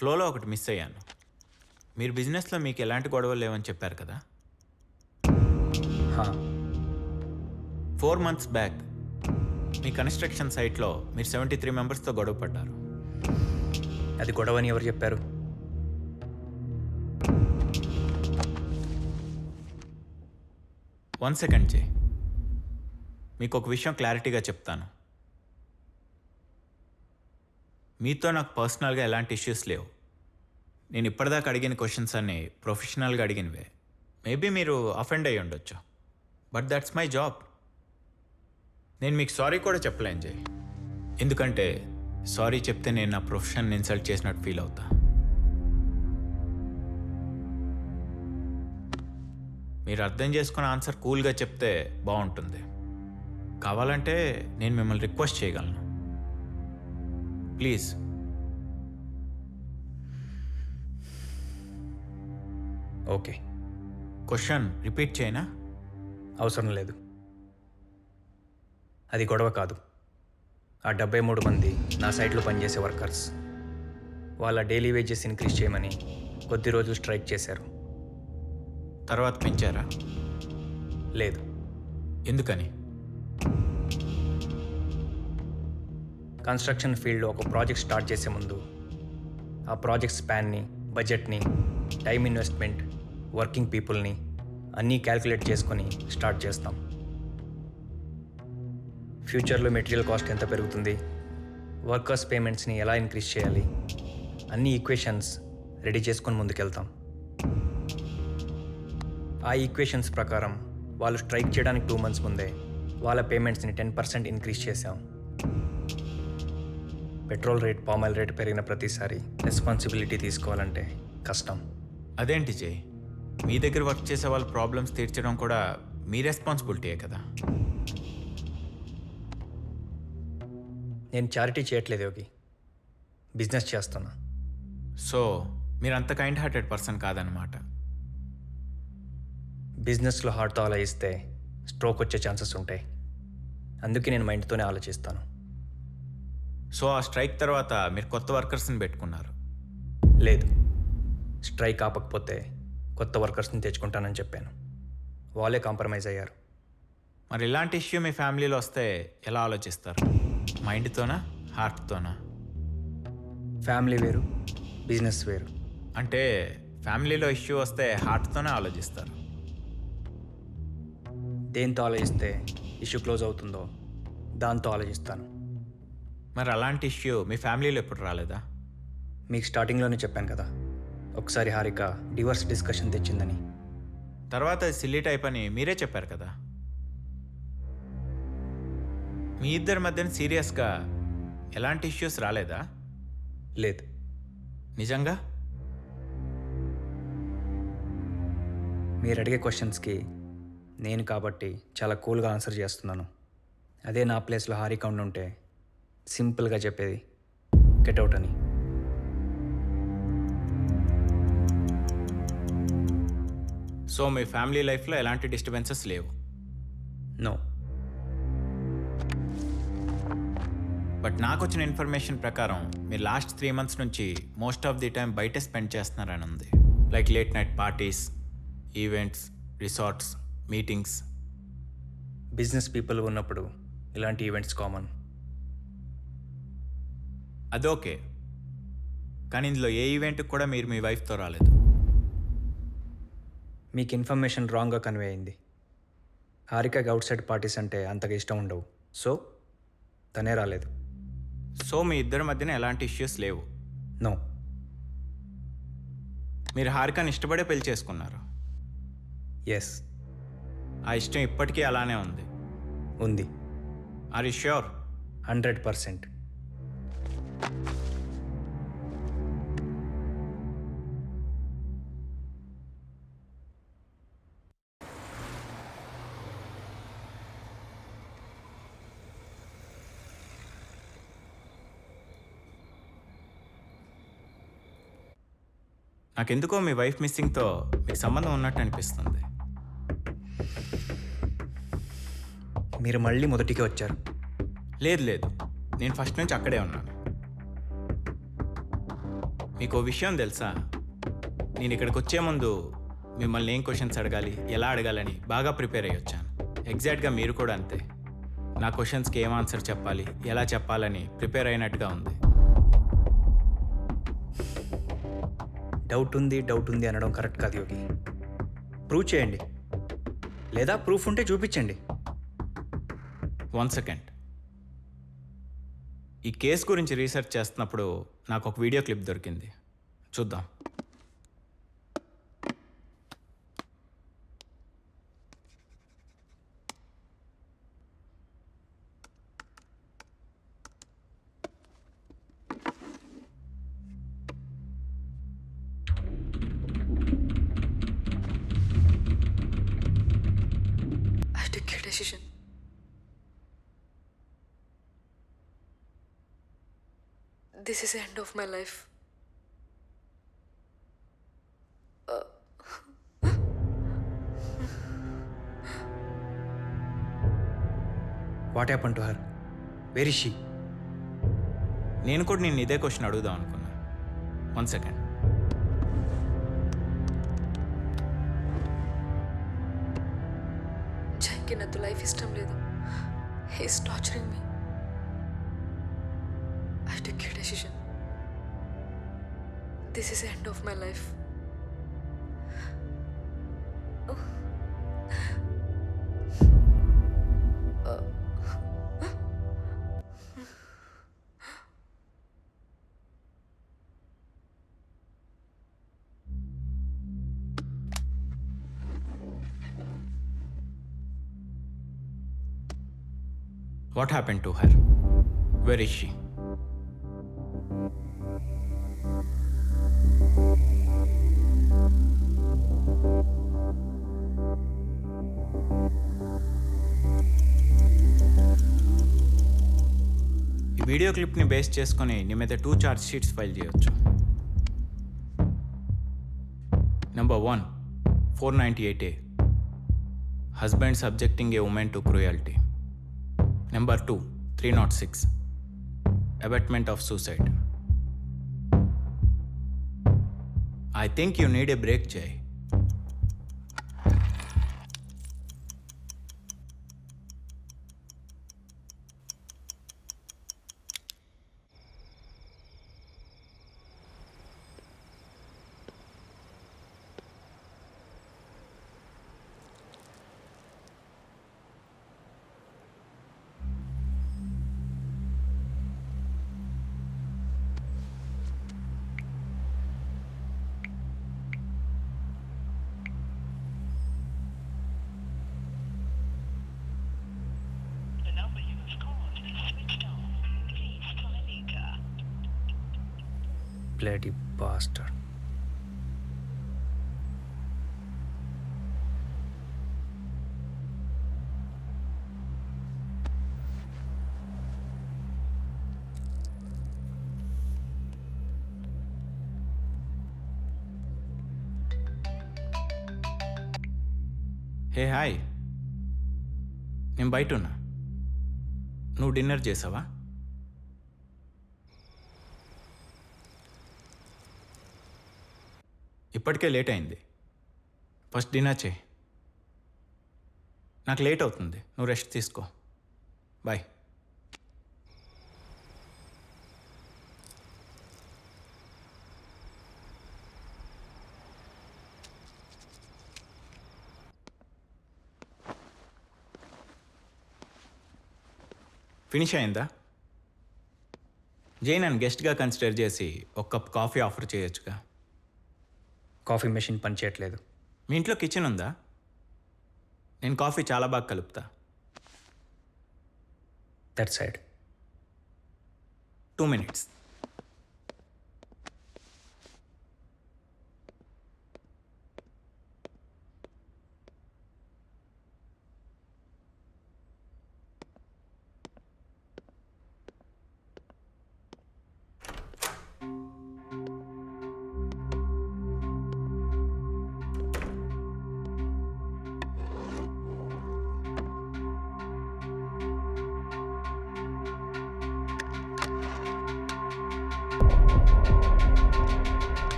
ఫ్లోలో ఒకటి మిస్ అయ్యాను. మీరు బిజినెస్లో మీకు ఎలాంటి గొడవలు లేవని చెప్పారు కదా. 4 months బ్యాక్ మీ కన్స్ట్రక్షన్ సైట్లో మీరు 73 members గొడవ పడ్డారు. అది గొడవని ఎవరు చెప్పారు? వన్ సెకండ్ జే, మీకు ఒక విషయం క్లారిటీగా చెప్తాను. మీతో నాకు పర్సనల్గా ఎలాంటి ఇష్యూస్ లేవు. నేను ఇప్పటిదాకా అడిగిన క్వశ్చన్స్ అన్నీ ప్రొఫెషనల్గా అడిగినవే. మేబీ మీరు అఫెండ్ అయ్యి ఉండొచ్చు, బట్ దట్స్ మై జాబ్. నేను మీకు సారీ కూడా చెప్పలేను జయ్, ఎందుకంటే సారీ చెప్తే నేను నా ప్రొఫెషన్ ఇన్సల్ట్ చేసినట్టు ఫీల్ అవుతా. మీరు అర్థం చేసుకున్న ఆన్సర్ కూల్గా చెప్తే బాగుంటుంది. కావాలంటే నేను మిమ్మల్ని రిక్వెస్ట్ చేయగలను. ప్లీజ్. ఓకే, క్వశ్చన్ రిపీట్ చేయనా? అవసరం లేదు. అది గొడవ కాదు. ఆ 73 మంది నా సైట్లో పనిచేసే వర్కర్స్. వాళ్ళ డైలీ వేజెస్ ఇంక్రీజ్ చేయమని కొద్ది రోజులు స్ట్రైక్ చేశారు. తర్వాత పెంచారా? లేదు. ఎందుకని? కన్స్ట్రక్షన్ ఫీల్డ్లో ఒక ప్రాజెక్ట్ స్టార్ట్ చేసే ముందు ఆ ప్రాజెక్ట్ స్పాన్ని, బడ్జెట్ని, టైం ఇన్వెస్ట్మెంట్, వర్కింగ్ పీపుల్ని అన్నీ క్యాల్కులేట్ చేసుకొని స్టార్ట్ చేస్తాం. ఫ్యూచర్లో మెటీరియల్ కాస్ట్ ఎంత పెరుగుతుంది, వర్కర్స్ పేమెంట్స్ని ఎలా ఇంక్రీజ్ చేయాలి, అన్ని ఈక్వేషన్స్ రెడీ చేసుకొని ముందుకెళ్తాం. ఆ ఈక్వేషన్స్ ప్రకారం వాళ్ళు స్ట్రైక్ చేయడానికి 2 months ముందే వాళ్ళ పేమెంట్స్ని 10% ఇంక్రీజ్ చేశాం. పెట్రోల్ రేట్, పామాయిల్ రేట్ పెరిగిన ప్రతిసారి రెస్పాన్సిబిలిటీ తీసుకోవాలంటే కష్టం. అదేంటి జై, మీ దగ్గర వర్క్ చేసే వాళ్ళ ప్రాబ్లమ్స్ తీర్చడం కూడా మీ రెస్పాన్సిబిలిటీయే కదా. నేను చారిటీ చేయట్లేదు యోగి, బిజినెస్ చేస్తున్నా. సో మీరు అంత కైండ్ హార్టెడ్ పర్సన్ కాదనమాట. బిజినెస్లో హార్ట్తో ఆలోచిస్తే స్ట్రోక్ వచ్చే ఛాన్సెస్ ఉంటాయి. అందుకే నేను మైండ్తోనే ఆలోచిస్తాను. సో ఆ స్ట్రైక్ తర్వాత మీరు కొత్త వర్కర్స్ని పెట్టుకున్నారు. లేదు, స్ట్రైక్ ఆపకపోతే కొత్త వర్కర్స్ని తెచ్చుకుంటానని చెప్పాను. వాళ్ళే కాంప్రమైజ్ అయ్యారు. మరి ఇలాంటి ఇష్యూ మీ ఫ్యామిలీలో వస్తే ఎలా ఆలోచిస్తారు? మైండ్తోనా, హార్ట్తోనా? ఫ్యామిలీ వేరు, బిజినెస్ వేరు. అంటే ఫ్యామిలీలో ఇష్యూ వస్తే హార్ట్తోనే ఆలోచిస్తారు. దేంతో ఆలోచిస్తే ఇష్యూ క్లోజ్ అవుతుందో దాంతో ఆలోచిస్తాను. మరి అలాంటి ఇష్యూ మీ ఫ్యామిలీలో ఎప్పుడు రాలేదా? మీకు స్టార్టింగ్లోనే చెప్పాను కదా, ఒకసారి హారిక డివర్స్ డిస్కషన్ తెచ్చిందని. తర్వాత అది సిల్లీ టైప్ అని మీరే చెప్పారు కదా. మీ ఇద్దరి మధ్యన సీరియస్గా ఎలాంటి ఇష్యూస్ రాలేదా? లేదు. నిజంగా? మీరు అడిగే క్వశ్చన్స్కి నేను కాబట్టి చాలా కూల్గా ఆన్సర్ చేస్తున్నాను. అదే నా ప్లేస్లో హారిక ఉండుంటే సింపుల్గా చెప్పేది గెట్ అవుట్ అని. సో మీ ఫ్యామిలీ లైఫ్లో ఎలాంటి డిస్టర్బెన్సెస్ లేవు? నో. బట్ నాకు వచ్చిన ఇన్ఫర్మేషన్ ప్రకారం మీరు లాస్ట్ 3 months నుంచి మోస్ట్ ఆఫ్ ది టైం బయట స్పెండ్ చేస్తున్నారని ఉంది. Like late night parties, events, resorts, meetings. Business people ఉన్నప్పుడు ఇలాంటి ఈవెంట్స్ కామన్. అదోకే, కానీ ఇందులో ఏ ఈవెంట్కి కూడా మీరు మీ వైఫ్తో రాలేదు. మీకు ఇన్ఫర్మేషన్ రాంగ్గా కన్వే అయింది. హారికకి అవుట్ సైడ్ పార్టీస్ అంటే అంతగా ఇష్టం ఉండవు, సో తనే రాలేదు. సో మీ ఇద్దరి మధ్యన ఎలాంటి ఇష్యూస్ లేవు? నో. మీరు హారికని ఇష్టపడే పెళ్లి చేసుకున్నారు. ఎస్. ఆ ఇష్టం ఇప్పటికీ అలానే ఉంది. ఉంది. Are you sure? 100%. నాకెందుకో మీ వైఫ్ మిస్సింగ్తో మీకు సంబంధం ఉన్నట్టు అనిపిస్తుంది. మీరు మళ్ళీ మొదటికి వచ్చారు. లేదు లేదు, నేను ఫస్ట్ నుంచి అక్కడే ఉన్నాను. మీకు ఓ విషయం తెలుసా? నేను ఇక్కడికి వచ్చే ముందు మిమ్మల్ని ఏం క్వశ్చన్స్ అడగాలి, ఎలా అడగాలని బాగా ప్రిపేర్ అయ్యి వచ్చాను. ఎగ్జాక్ట్గా మీరు కూడా అంతే. నా క్వశ్చన్స్కి ఏం ఆన్సర్ చెప్పాలి, ఎలా చెప్పాలని ప్రిపేర్ అయినట్టుగా ఉంది. డౌట్ ఉంది అనడం కరెక్ట్ కాదు యోగి. ప్రూవ్ చేయండి, లేదా ప్రూఫ్ ఉంటే చూపించండి. 1 second. ఈ కేసు గురించి రీసెర్చ్ చేస్తున్నప్పుడు నాకు ఒక వీడియో క్లిప్ దొరికింది, చూద్దాం. I took your decision. This is the end of my life. What happen to her? Where is she? నేను కూడా నేను ఇదే క్వశ్చన్ అడుగుదాం అనుకున్నా. 1 సెకండ్. జైకి నాతో లైఫ్ ఇష్టం లేదు. He's torturing me. I took a decision. This is the end of my life. What happened to her? Where is she? ఈ వీడియో క్లిప్ని బేస్ చేసుకొని నీ మీద 2 ఛార్జ్ షీట్స్ ఫైల్ చేయొచ్చు. Number 1, 498A. Husband subjecting a woman to cruelty. Number 2, 306. Abetment of suicide. I think you need a break, Jay. Bloody bastard. Hey hi, నేను బయట ఉన్నా. నువ్వు dinner చేసావా? ఇప్పటికే లేట్ అయింది. ఫస్ట్ డిన్నర్ చేయి. నాకు లేట్ అవుతుంది, నువ్వు రెస్ట్ తీసుకో. బాయ్. ఫినిష్ అయిందా? జై నన్ను గెస్ట్గా కన్సిడర్ చేసి ఒక కప్ కాఫీ ఆఫర్ చేయొచ్చుగా. కాఫీ మెషిన్ పని చేయట్లేదు. మీ ఇంట్లో కిచెన్ ఉందా? నేను కాఫీ చాలా బాగా కలుపుతా. That side. 2 minutes.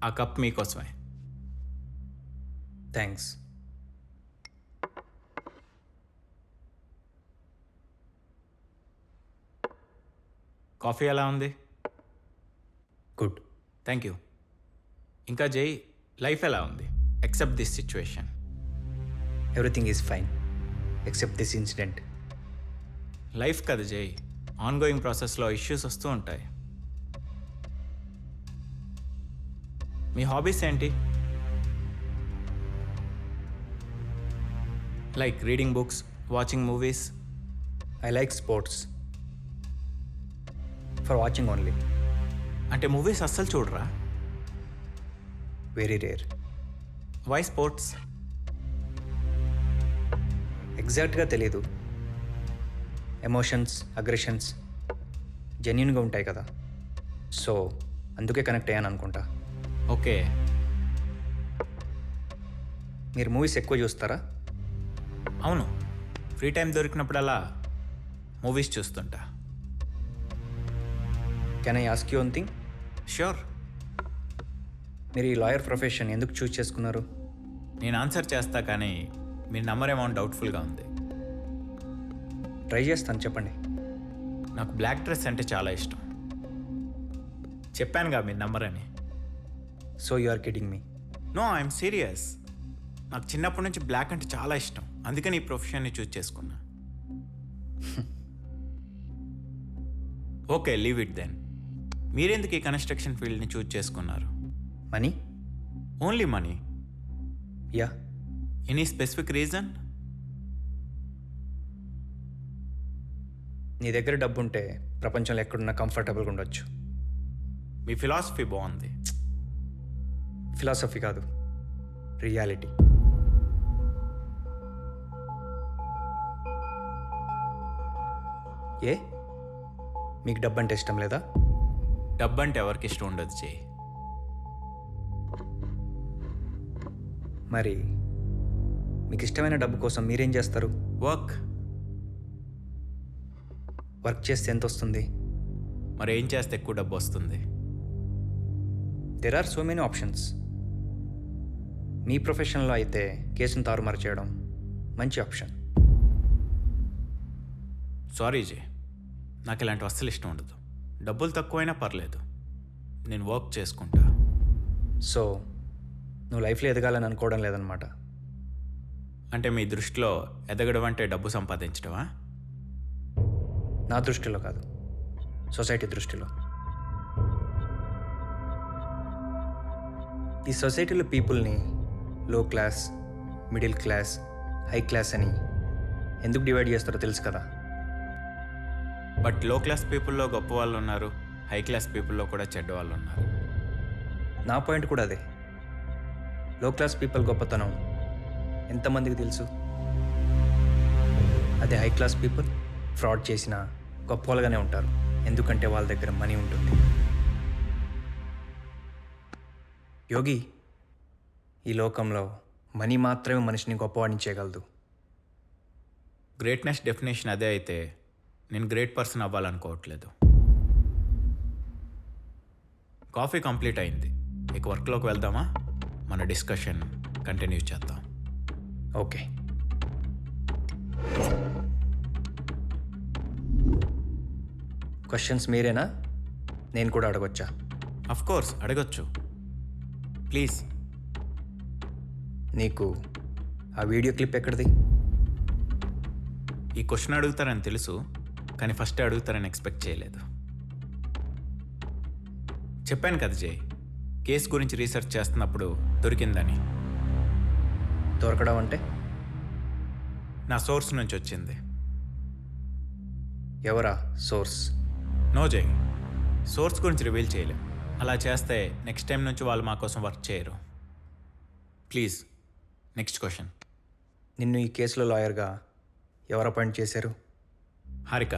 ఆ కప్ మీకోసమే. థ్యాంక్స్. కాఫీ ఎలా ఉంది? గుడ్. Thank you. ఇంకా జై, లైఫ్ ఎలా ఉంది except this situation? Everything is fine except this incident. Life కదా జై, ఆన్గోయింగ్ ప్రాసెస్లో ఇష్యూస్ వస్తూ ఉంటాయి. మీ హాబీస్ ఏంటి? Like reading books, watching movies. I like sports for watching only. అంటే మూవీస్ అస్సలు చూడరా? Very rare. Why sports? ఎగ్జాక్ట్గా తెలియదు. ఎమోషన్స్, అగ్రెషన్స్ జెన్యున్గా ఉంటాయి కదా, సో అందుకే కనెక్ట్ అయ్యాను అనుకుంటా. ఓకే. మీరు మూవీస్ ఎక్కువ చూస్తారా? అవును, ఫ్రీ టైం దొరికినప్పుడల్లా మూవీస్ చూస్తుంటా. Can I ask you one thing? Sure. మీరు ఈ లాయర్ ప్రొఫెషన్ ఎందుకు చూస్ చేసుకున్నారు? నేను ఆన్సర్ చేస్తా, కానీ మీరు నమ్మరేమో డౌట్ఫుల్గా ఉంది. ట్రై చేస్తాను, చెప్పండి. నాకు బ్లాక్ డ్రెస్ అంటే చాలా ఇష్టం. చెప్పానుగా మీరు నమ్మరని. So you are kidding me? No, I'm serious. నాకు చిన్నప్పటి నుంచి బ్లాక్ అంటే చాలా ఇష్టం, అందుకని ఈ ప్రొఫెషన్ని చూస్ చేసుకున్నా. Okay, leave it then. మీరెందుకు ఈ కన్స్ట్రక్షన్ ఫీల్డ్ని చూస్ చేసుకున్నారు? Money. Only money? Yeah. Any specific reason? నీ దగ్గర డబ్బు ఉంటే ప్రపంచంలో ఎక్కడున్నా కంఫర్టబుల్గా ఉండొచ్చు. మీ ఫిలాసఫీ బాగుంది. ఫిలాసఫీ కాదు, రియాలిటీ. ఏ మీకు డబ్బు అంటే ఇష్టం లేదా? డబ్బు అంటే ఎవరికి ఇష్టం ఉండదు చేయి. మరి మీకు ఇష్టమైన డబ్బు కోసం మీరేం చేస్తారు? వర్క్. వర్క్ చేస్తే ఎంత వస్తుంది? మరి ఏం చేస్తే ఎక్కువ డబ్బు వస్తుంది? There are so many options. మీ ప్రొఫెషన్లో అయితే కేసును తారుమారు చేయడం మంచి ఆప్షన్. సారీ జే, నాకు ఇలాంటి అస్సలు ఇష్టం ఉండదు. డబ్బులు తక్కువైనా పర్లేదు, నేను వర్క్ చేసుకుంటా. సో నువ్వు లైఫ్లో ఎదగాలని అనుకోవడం లేదనమాట. అంటే మీ దృష్టిలో ఎదగడం అంటే డబ్బు సంపాదించడమా? నా దృష్టిలో కాదు, సొసైటీ దృష్టిలో. ఈ సొసైటీలో పీపుల్ని లో class, middle class, high class అని ఎందుకు డివైడ్ చేస్తారో తెలుసు కదా. బట్ లో క్లాస్ పీపుల్లో గొప్ప వాళ్ళు ఉన్నారు, హై క్లాస్ పీపుల్లో కూడా చెడ్డ వాళ్ళు ఉన్నారు. నా పాయింట్ కూడా అదే. లో క్లాస్ పీపుల్ గొప్పతనం ఎంతమందికి తెలుసు? అదే హై క్లాస్ పీపుల్ ఫ్రాడ్ చేసిన గొప్ప వాళ్ళగానే ఉంటారు, ఎందుకంటే వాళ్ళ దగ్గర మనీ ఉంటుంది. యోగి, ఈ లోకంలో మనీ మాత్రమే మనిషిని గొప్పవాడిని చేయగలదు. గ్రేట్నెస్ డెఫినేషన్ అదే అయితే నేను గ్రేట్ పర్సన్ అవ్వాలనుకోవట్లేదు. కాఫీ కంప్లీట్ అయింది, ఇక వర్క్లోకి వెళ్దామా? మన డిస్కషన్ కంటిన్యూ చేద్దాం. ఓకే. క్వశ్చన్స్ మీరేనా? నేను కూడా అడగొచ్చా? అఫ్ కోర్స్, అడగచ్చు. ప్లీజ్. నీకు ఆ వీడియో క్లిప్ ఎక్కడిది? ఈ క్వశ్చన్ అడుగుతారని తెలుసు, కానీ ఫస్ట్ అడుగుతారని ఎక్స్పెక్ట్ చేయలేదు. చెప్పాను కదా జై, కేసు గురించి రీసెర్చ్ చేస్తున్నప్పుడు దొరికిందని. దొరకడం అంటే? నా సోర్స్ నుంచి వచ్చింది. ఎవరా సోర్స్? నో జై, సోర్స్ గురించి రివీల్ చేయలేం. అలా చేస్తే నెక్స్ట్ టైం నుంచి వాళ్ళు మా కోసం వర్క్ చేయరు. Please, next question. నిన్ను ఈ కేసులో లాయర్గా ఎవరు అపాయింట్ చేశారు? హారిక.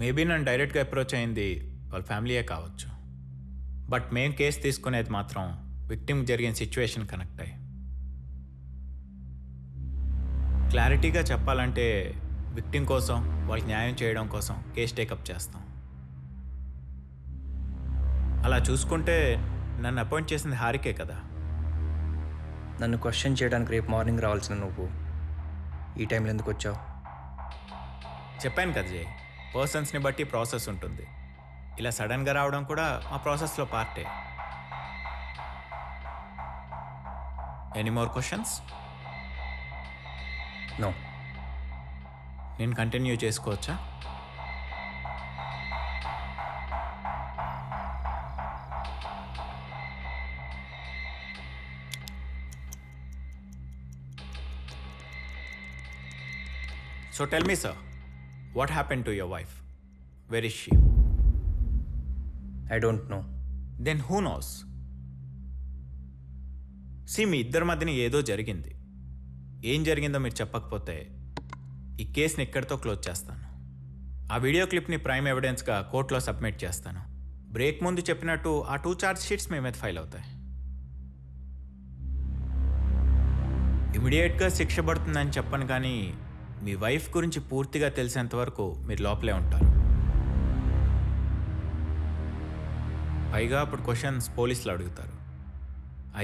మేబీ నన్ను డైరెక్ట్గా అప్రోచ్ అయింది వాళ్ళ ఫ్యామిలీయే కావచ్చు. బట్ మేం కేసు తీసుకునేది మాత్రం విక్టిమ్ జరిగిన సిచ్యువేషన్ కనెక్ట్ అయ్యి. క్లారిటీగా చెప్పాలంటే విక్టిమ్ కోసం, వాళ్ళకి న్యాయం చేయడం కోసం కేసు టేకప్ చేస్తాం. అలా చూసుకుంటే నన్ను అపాయింట్ చేసింది హారికే కదా. నన్ను క్వశ్చన్ చేయడానికి రేపు మార్నింగ్ రావాల్సిన నువ్వు ఈ టైంలో ఎందుకు వచ్చావు? చెప్పాను కదా జై, పర్సన్స్ని బట్టి ప్రాసెస్ ఉంటుంది. ఇలా సడన్గా రావడం కూడా ఆ ప్రాసెస్లో పార్టే. Any more questions? నో. నేను కంటిన్యూ చేసుకోవచ్చా? So tell me, sir, what happened to your wife? Where is she? I don't know. Then who knows? See, మీ ఇద్దరి మధ్యన ఏదో జరిగింది. ఏం జరిగిందో మీరు చెప్పకపోతే ఈ కేసుని ఇక్కడితో క్లోజ్ చేస్తాను. ఆ వీడియో క్లిప్ని ప్రైమ్ ఎవిడెన్స్గా కోర్టులో సబ్మిట్ చేస్తాను. బ్రేక్ ముందు చెప్పినట్టు ఆ 2 ఛార్జ్ షీట్స్ మీ మీద ఫైల్ అవుతాయి. ఇమీడియట్గా శిక్ష పడుతుందని చెప్పను, కానీ మీ వైఫ్ గురించి పూర్తిగా తెలిసేంత వరకు మీరు లోపలే ఉంటారు. పైగా అప్పుడు క్వశ్చన్స్ పోలీసులు అడుగుతారు.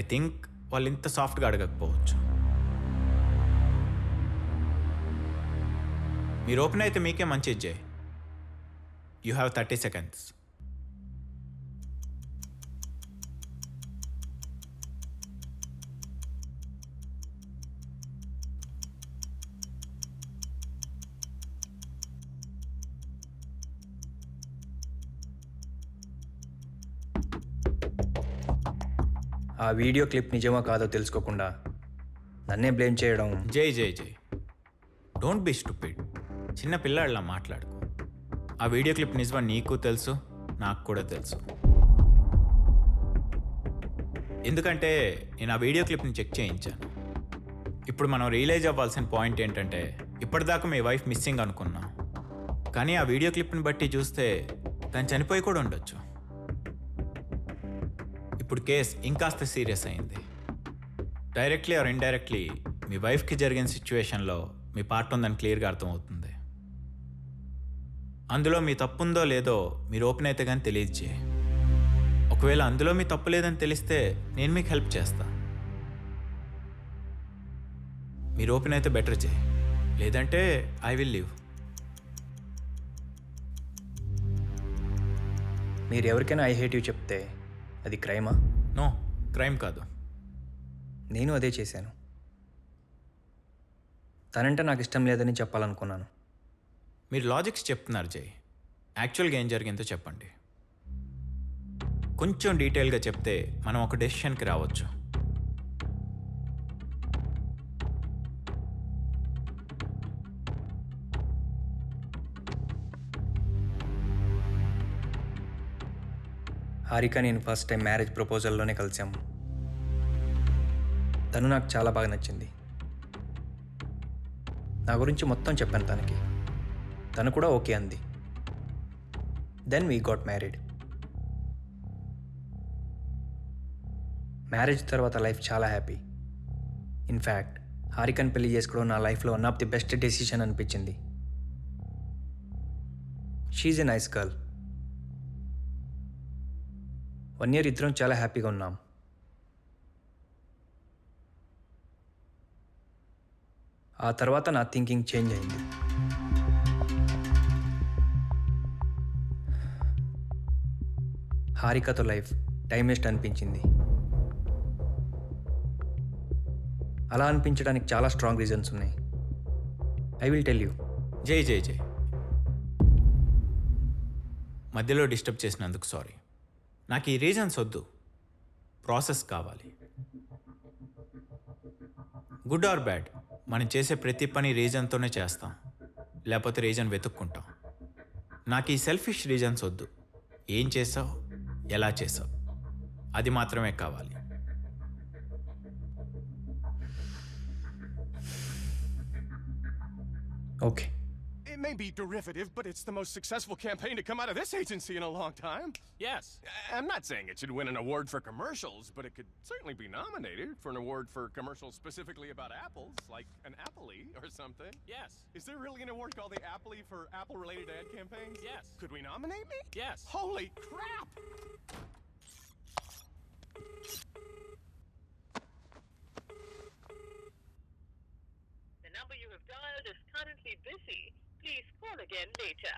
ఐ థింక్ వాళ్ళు ఇంత సాఫ్ట్గా అడగకపోవచ్చు. మీరు ఓపెన్ అయితే మీకే మంచిది జై. You have 30 seconds. ఆ వీడియో క్లిప్ నిజమో కాదో తెలుసుకోకుండా నన్నే బ్లేమ్ చేయడం. జై జై జై, డోంట్ బి స్టూపిడ్. చిన్న పిల్లాడిలా మాట్లాడుకో. ఆ వీడియో క్లిప్ నిజమని నీకు తెలుసు, నాకు కూడా తెలుసు. ఎందుకంటే నేను ఆ వీడియో క్లిప్ని చెక్ చేయించాను. ఇప్పుడు మనం రియలైజ్ అవ్వాల్సిన పాయింట్ ఏంటంటే, ఇప్పటిదాకా మీ వైఫ్ మిస్సింగ్ అనుకున్నాం, కానీ ఆ వీడియో క్లిప్ని బట్టి చూస్తే తను చనిపోయి కూడా ఉండొచ్చు. ఇప్పుడు కేస్ ఇంకాస్త సీరియస్ అయింది. డైరెక్ట్లీ ఆర్ ఇండైరెక్ట్లీ మీ వైఫ్కి జరిగిన సిచ్యువేషన్లో మీ పార్ట్ ఉందని క్లియర్గా అర్థమవుతుంది. అందులో మీ తప్పుందో లేదో మీరు ఓపెన్ అయితే కానీ తెలియజే. ఒకవేళ అందులో మీ తప్పు లేదని తెలిస్తే నేను మీకు హెల్ప్ చేస్తా. మీరు ఓపెన్ అయితే బెటర్ చేయి, లేదంటే ఐ విల్ లీవ్. మీరు ఎవరికైనా ఐ హేట్ యూ చెప్తే అది క్రైమా? నో, క్రైమ్ కాదు. నేను అదే చేశాను. తనంటే నాకు ఇష్టం లేదని చెప్పాలనుకున్నాను. మీరు లాజిక్స్ చెప్తున్నారు జై. యాక్చువల్గా ఏం జరిగిందో చెప్పండి. కొంచెం డీటెయిల్గా చెప్తే మనం ఒక డెసిషన్కి రావచ్చు. హారిక నేను ఫస్ట్ టైం మ్యారేజ్ ప్రపోజల్లోనే కలిసాము. తను నాకు చాలా బాగా నచ్చింది. నా గురించి మొత్తం చెప్పాను తనకి. తను కూడా ఓకే అంది. Then we got married. Marriage తర్వాత లైఫ్ చాలా హ్యాపీ. ఇన్ఫ్యాక్ట్ హారికని పెళ్లి చేసుకోవడం నా లైఫ్లో one of the best decision అనిపించింది. She's a nice girl. 1 year ఇద్దరం చాలా హ్యాపీగా ఉన్నాం. ఆ తర్వాత నా థింకింగ్ చేంజ్ అయింది. హారికతో లైఫ్ టైం వేస్ట్ అనిపించింది. అలా అనిపించడానికి చాలా స్ట్రాంగ్ రీజన్స్ ఉన్నాయి. I will tell you. జై జై జై, మధ్యలో డిస్టర్బ్ చేసినందుకు సారీ. నాకు ఈ రీజన్స్ వద్దు, ప్రాసెస్ కావాలి. గుడ్ ఆర్ బ్యాడ్, మనం చేసే ప్రతి పని రీజన్తోనే చేస్తాం, లేకపోతే రీజన్ వెతుక్కుంటాం. నాకు ఈ సెల్ఫిష్ రీజన్స్ వద్దు. ఏం చేసావు, ఎలా చేసావు, అది మాత్రమే కావాలి. Okay. It may be derivative, but it's the most successful campaign to come out of this agency in a long time. Yes. I'm not saying it should win an award for commercials, but it could certainly be nominated for an award for commercials specifically about apples, like an Appley or something. Yes. Is there really an award called the Appley for Apple-related ad campaigns? Yes. Could we nominate me? Yes. Holy crap! The number you have dialed is currently busy. Please call again later.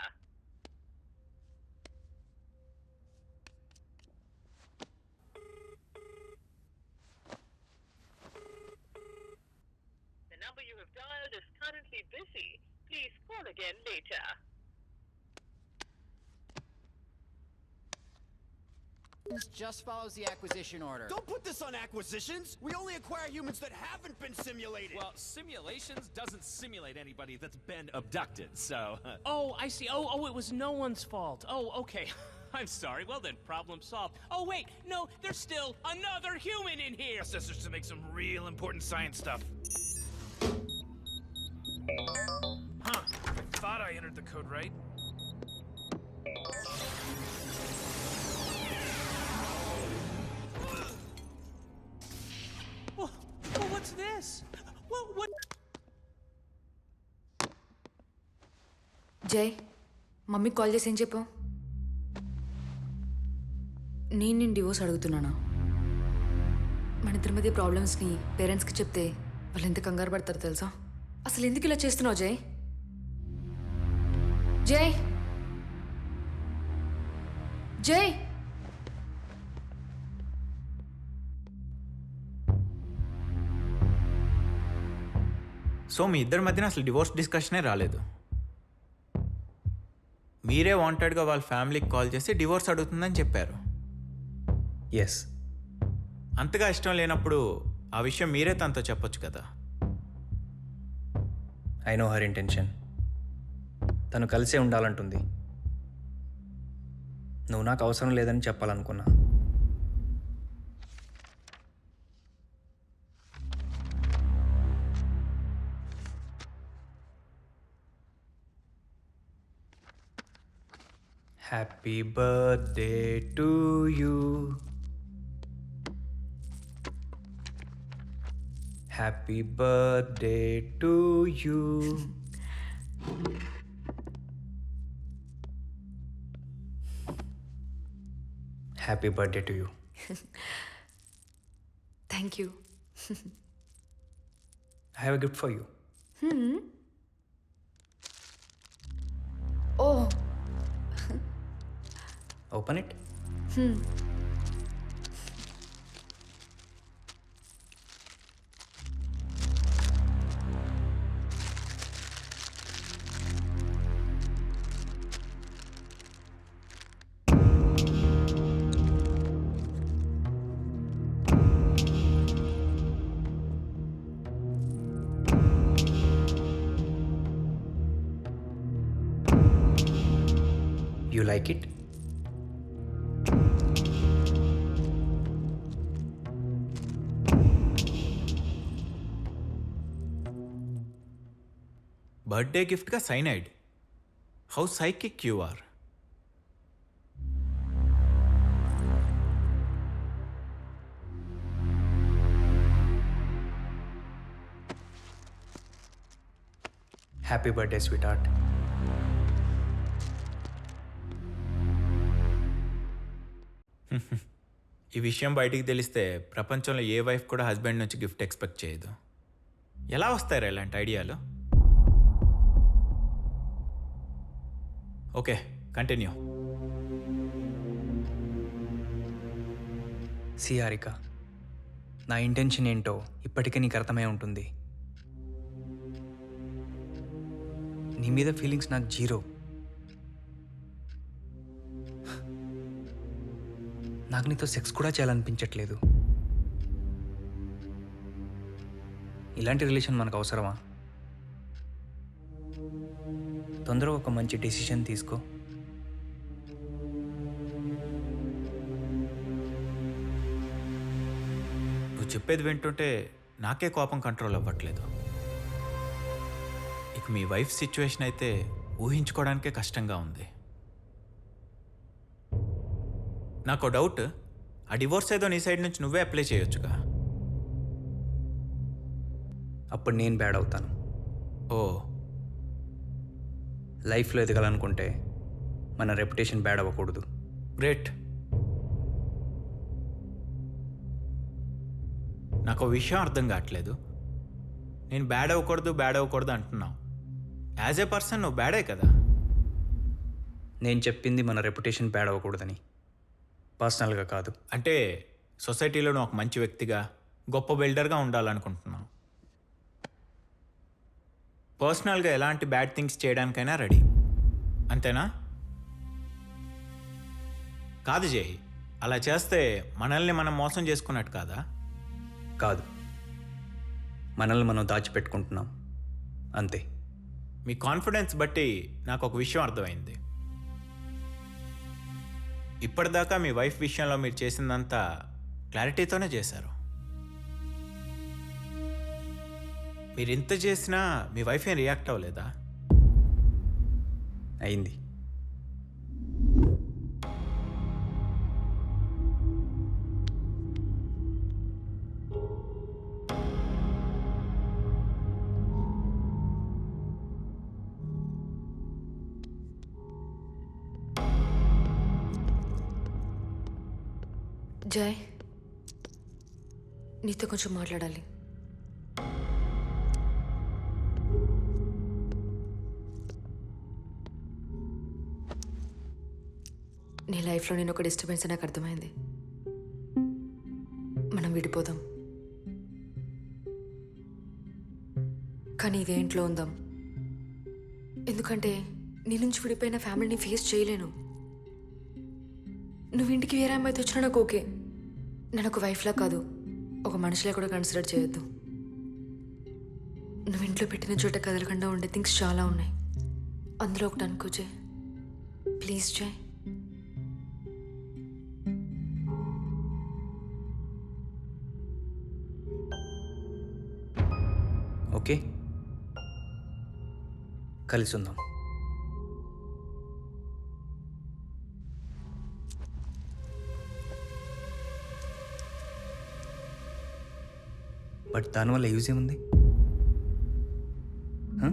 The number you have dialed is currently busy. Please call again later. just follows the acquisition order. Don't put this on acquisitions! We only acquire humans that haven't been simulated! Well, simulations doesn't simulate anybody that's been abducted, so... Oh, I see. Oh, it was no one's fault. Oh, okay. I'm sorry. Well then, problem solved. Oh wait, no, there's still another human in here! Processors to make some real important science stuff. Huh. I thought I entered the code right. Well, what's this? What? జై mummy call చేసి ఏం చెప్పావు? నేను divorce అడుగుతున్నానా? మన ఇద్దరి మధ్య ప్రాబ్లమ్స్ని పేరెంట్స్కి చెప్తే వాళ్ళు ఎంత కంగారు పడతారు తెలుసా? అసలు ఎందుకు ఇలా చేస్తున్నావు జై? జై జై సో మీ ఇద్దరి మధ్యన అసలు డివోర్స్ డిస్కషనే రాలేదు. మీరే వాంటెడ్గా వాళ్ళ ఫ్యామిలీకి కాల్ చేసి డివోర్స్ అడుగుతుందని చెప్పారు. ఎస్. అంతగా ఇష్టం లేనప్పుడు ఆ విషయం మీరే తనతో చెప్పొచ్చు కదా. I know her intention. తను కలిసే ఉండాలంటుంది. నువ్వు నాకు అవసరం లేదని చెప్పాలనుకున్నా. Happy birthday to you. Happy birthday to you. Happy birthday to you. Thank you. I have a gift for you. Oh open it. You like it? Birthday గిఫ్ట్గా cyanide. How psychic you are. Happy birthday sweetheart. ఈ విషయం బయటికి తెలిస్తే ప్రపంచంలో ఏ wife కూడా husband నుంచి gift expect చేయదు. ఎలా వస్తారా ఇలాంటి ఐడియాలు? Okay, continue. హారిక, నా ఇంటెన్షన్ ఏంటో ఇప్పటికే నీకు అర్థమై ఉంటుంది. నీ మీద ఫీలింగ్స్ నాకు జీరో. నాకు నీతో సెక్స్ కూడా చేయాలనిపించట్లేదు. ఇలాంటి రిలేషన్ మనకు అవసరమా? తొందరగా ఒక మంచి డెసిషన్ తీసుకో. నువ్వు చెప్పేది వింటుంటే నాకే కోపం కంట్రోల్ అవ్వట్లేదు. ఇక మీ వైఫ్ సిచ్యువేషన్ అయితే ఊహించుకోవడానికే కష్టంగా ఉంది. నాకు డౌట్, ఆ డివోర్స్ ఏదో నీ సైడ్ నుంచి నువ్వే అప్లై చేయొచ్చుగా. అప్పుడు నేను బ్యాడ్ అవుతాను. ఓ, లైఫ్లో ఎదగాలనుకుంటే మన రెప్యుటేషన్ బ్యాడ్ అవ్వకూడదు. గ్రేట్. నాకు ఒక విషయం అర్థం కావట్లేదు. నేను బ్యాడ్ అవ్వకూడదు అంటున్నావు. యాజ్ ఏ పర్సన్ నువ్వు బ్యాడే కదా. నేను చెప్పింది మన రెప్యుటేషన్ బ్యాడ్ అవ్వకూడదని, పర్సనల్గా కాదు. అంటే సొసైటీలో నువ్వు ఒక మంచి వ్యక్తిగా, గొప్ప బిల్డర్గా ఉండాలనుకుంటున్నావు. పర్సనల్గా ఎలాంటి బ్యాడ్ థింగ్స్ చేయడానికైనా రెడీ, అంతేనా? కాదు జై, అలా చేస్తే మనల్ని మనం మోసం చేసుకున్నట్టు కాదా? కాదు, మనల్ని మనం దాచిపెట్టుకుంటున్నాం అంతే. మీ కాన్ఫిడెన్స్ బట్టి నాకు ఒక విషయం అర్థమైంది. ఇప్పటిదాకా మీ వైఫ్ విషయంలో మీరు చేసిందంతా క్లారిటీతోనే చేశారు. మీరు ఇంత చేసినా మీ వైఫ్ ఏం రియాక్ట్ అవ్వలేదా? అయింది. జయ్, నీతో కొంచెం మాట్లాడాలి. నీ లైఫ్లో నేను ఒక డిస్టర్బెన్స్ నాకు అర్థమైంది. మనం విడిపోదాం, కానీ ఇదే ఇంట్లో ఉందాం. ఎందుకంటే నీ నుంచి విడిపోయిన ఫ్యామిలీని ఫేస్ చేయలేను. నువ్వు ఇంటికి వేరే అమ్మాయితో వచ్చినా నాకు ఓకే. నన్ను ఒక వైఫ్లా కాదు, ఒక మనిషిలా కూడా కన్సిడర్ చేయొద్దు. నువ్వు ఇంట్లో పెట్టిన చోట కదలకుండా ఉండే థింగ్స్ చాలా ఉన్నాయి. అందులో ఒకటి అనుకో జయ్, ప్లీజ్ జయ్. ఓకే, కలిసి ఉందాం. బట్ దానివల్ల యూజ్ ఏముంది? హ?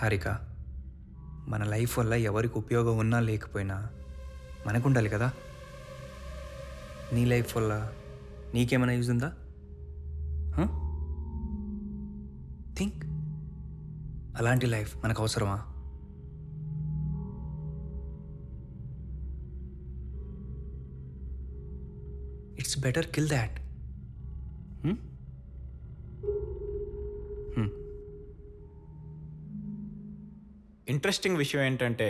హారిక, మన లైఫ్ వల్ల ఎవరికి ఉపయోగం ఉన్నా లేకపోయినా మనకుండాలి కదా. నీ లైఫ్ వల్ల నీకేమైనా యూజ్ ఉందా? థింక్. అలాంటి లైఫ్ మనకు అవసరమా? It's better kill that. Interesting విషయం ఏంటంటే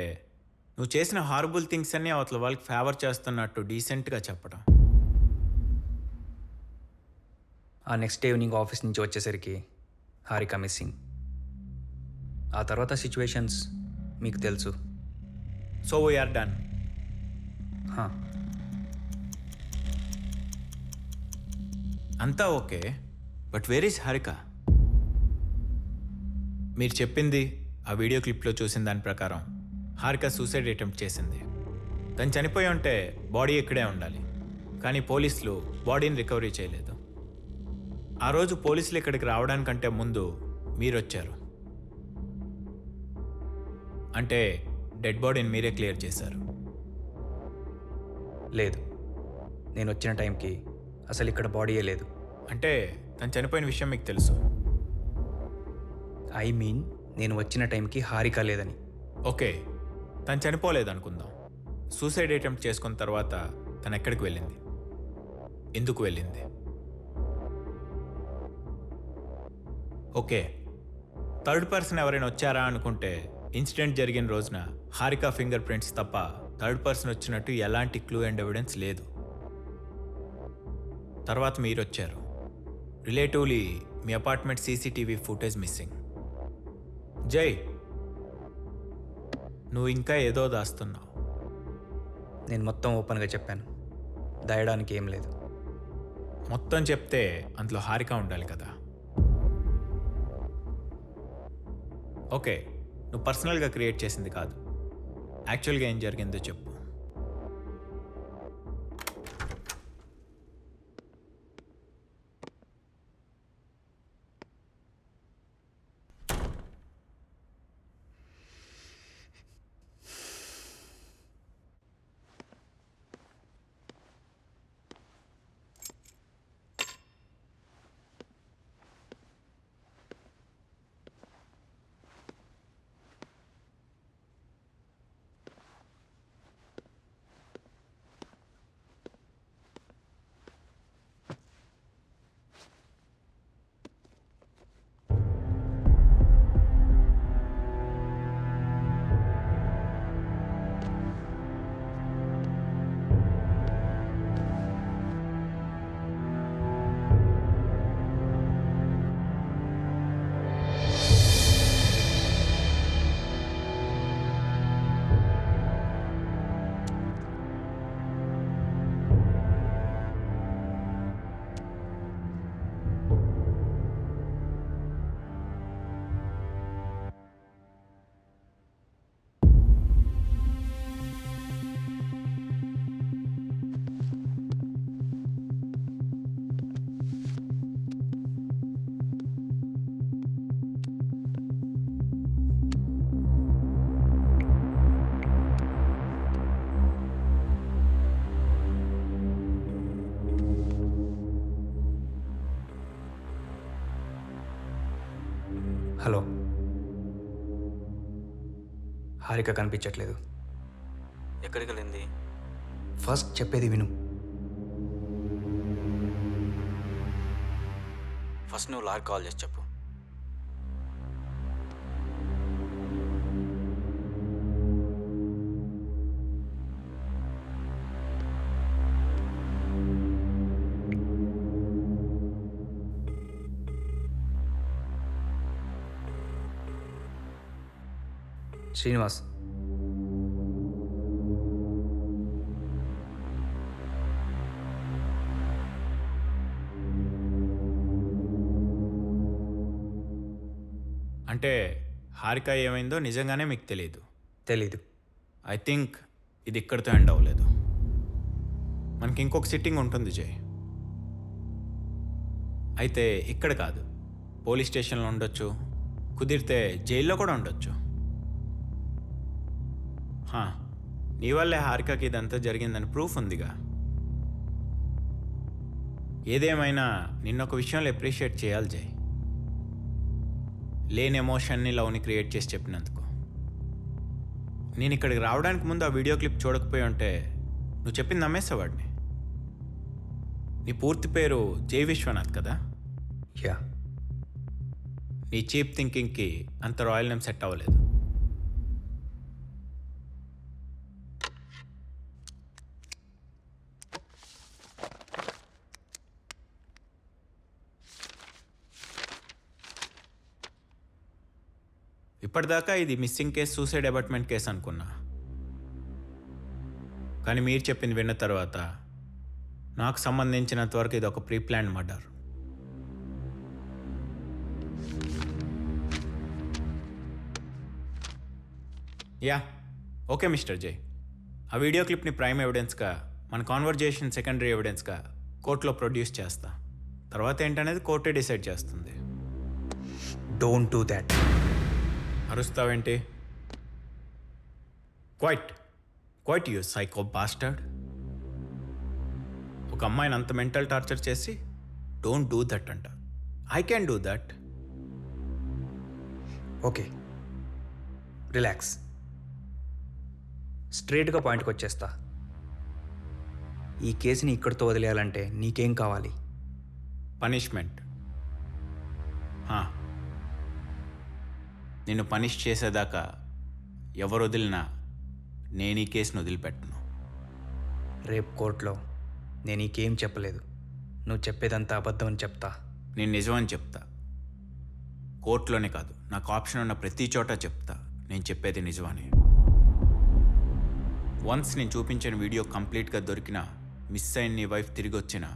నువ్వు చేసిన హారబుల్ థింగ్స్ అన్నీ అవతల వాళ్ళకి ఫేవర్ చేస్తున్నట్టు డీసెంట్గా చెప్పడం. ఆ నెక్స్ట్ డే ఈవినింగ్ ఆఫీస్ నుంచి వచ్చేసరికి హారిక మిస్సింగ్. ఆ తర్వాత సిచ్యువేషన్స్ మీకు తెలుసు. So we're done. అంతా okay, but where is Harika? మీరు చెప్పింది ఆ వీడియో క్లిప్లో చూసిన దాని ప్రకారం హారిక సూసైడ్ అటెంప్ట్ చేసింది. తను చనిపోయి ఉంటే బాడీ ఇక్కడే ఉండాలి, కానీ పోలీసులు బాడీని రికవరీ చేయలేదు. ఆ రోజు పోలీసులు ఇక్కడికి రావడానికంటే ముందు మీరు వచ్చారు. అంటే డెడ్ బాడీని మీరే క్లియర్ చేశారు. లేదు, నేను వచ్చిన టైంకి అసలు ఇక్కడ బాడీయే లేదు. అంటే తను చనిపోయిన విషయం మీకు తెలుసు? ఐ మీన్ నేను వచ్చిన టైంకి హారిక లేదని. ఓకే, తను చనిపోలేదు అనుకుందాం. సూసైడ్ అటెంప్ట్ చేసుకున్న తర్వాత తను ఎక్కడికి వెళ్ళింది? ఎందుకు వెళ్ళింది? ఓకే, థర్డ్ పర్సన్ ఎవరైనా వచ్చారా అనుకుంటే ఇన్సిడెంట్ జరిగిన రోజున హారిక ఫింగర్ ప్రింట్స్ తప్ప థర్డ్ పర్సన్ వచ్చినట్టు ఎలాంటి క్లూ అండ్ ఎవిడెన్స్ లేదు. తర్వాత మీరు వచ్చారు. రిలేటివ్లీ మీ అపార్ట్మెంట్ సీసీటీవీ ఫుటేజ్ మిస్సింగ్. జై, నువ్వు ఇంకా ఏదో దాస్తున్నావు. నేను మొత్తం ఓపెన్గా చెప్పాను, దాయడానికి ఏం లేదు. మొత్తం చెప్తే అందులో హారిక ఉండాలి కదా. ఓకే, నువ్వు పర్సనల్గా క్రియేట్ చేసింది కాదు, యాక్చువల్గా ఏం జరిగిందో చెప్పు. హారిక కనిపించట్లేదు. ఎక్కడికి వెళ్ళింది? ఫస్ట్ చెప్పేది విను. ఫస్ట్ నువ్వు లారీ కాల్ చేసి చెప్పు. శ్రీనివాస్, అంటే హారిక ఏమైందో నిజంగానే మీకు తెలియదు? తెలీదు. ఐ థింక్ ఇది ఇక్కడితో ఎండ్ అవ్వలేదు. మనకి ఇంకొక సిట్టింగ్ ఉంటుంది జై. అయితే ఇక్కడ కాదు, పోలీస్ స్టేషన్లో ఉండొచ్చు, కుదిరితే జైల్లో కూడా ఉండొచ్చు. నీ వల్లే హారికకి ఇదంతా జరిగిందని ప్రూఫ్ ఉందిగా. ఏదేమైనా నిన్నొక విషయంలో అప్రిషియేట్ చేయాలి జై. లేని ఎమోషన్ని లవ్ని క్రియేట్ చేసి చెప్పినందుకు. నేను ఇక్కడికి రావడానికి ముందు ఆ వీడియో క్లిప్ చూడకపోయి ఉంటే నువ్వు చెప్పింది నమ్మేసేవాడిని. నీ పూర్తి పేరు జై విశ్వనాథ్ కదా? యా. నీ చీప్ థింకింగ్కి అంత రాయల్ నేమ్ సెట్ అవ్వలేదు. ఇప్పటిదాకా ఇది మిస్సింగ్ కేసు, సూసైడ్ అబార్ట్మెంట్ కేసు అనుకున్నా. కానీ మీరు చెప్పింది విన్న తర్వాత నాకు సంబంధించినంతవరకు ఇది ఒక pre plan murder. Yeah, okay mister జై. ఆ వీడియో క్లిప్ని ప్రైమ్ ఎవిడెన్స్గా, మన కాన్వర్జేషన్ సెకండరీ ఎవిడెన్స్గా కోర్టులో ప్రొడ్యూస్ చేస్తా. తర్వాత ఏంటనేది కోర్టే డిసైడ్ చేస్తుంది. Don't do that. అరుస్తావేంటి? Quiet you psycho bastard. ఒక అమ్మాయిని అంత మెంటల్ టార్చర్ చేసి డోంట్ డూ దట్ అంట. I can do that. Okay, relax. స్ట్రేట్గా పాయింట్కి వచ్చేస్తా. ఈ కేసుని ఇక్కడితో వదిలేయాలంటే నీకేం కావాలి? పనిష్మెంట్. నిన్ను పనిష్ చేసేదాకా ఎవరు వదిలినా నేను ఈ కేసును వదిలిపెట్టను. రేపు కోర్టులో నేను నీకేం చెప్పలేదు, నువ్వు చెప్పేదంతా అబద్ధం అని చెప్తా. నేను నిజమని చెప్తా. కోర్టులోనే కాదు, నాకు ఆప్షన్ ఉన్న ప్రతి చోట చెప్తా నేను చెప్పేది నిజమని. వన్స్ నేను చూపించిన వీడియో కంప్లీట్గా దొరికినా, మిస్ అయిన నీ వైఫ్ తిరిగి వచ్చినా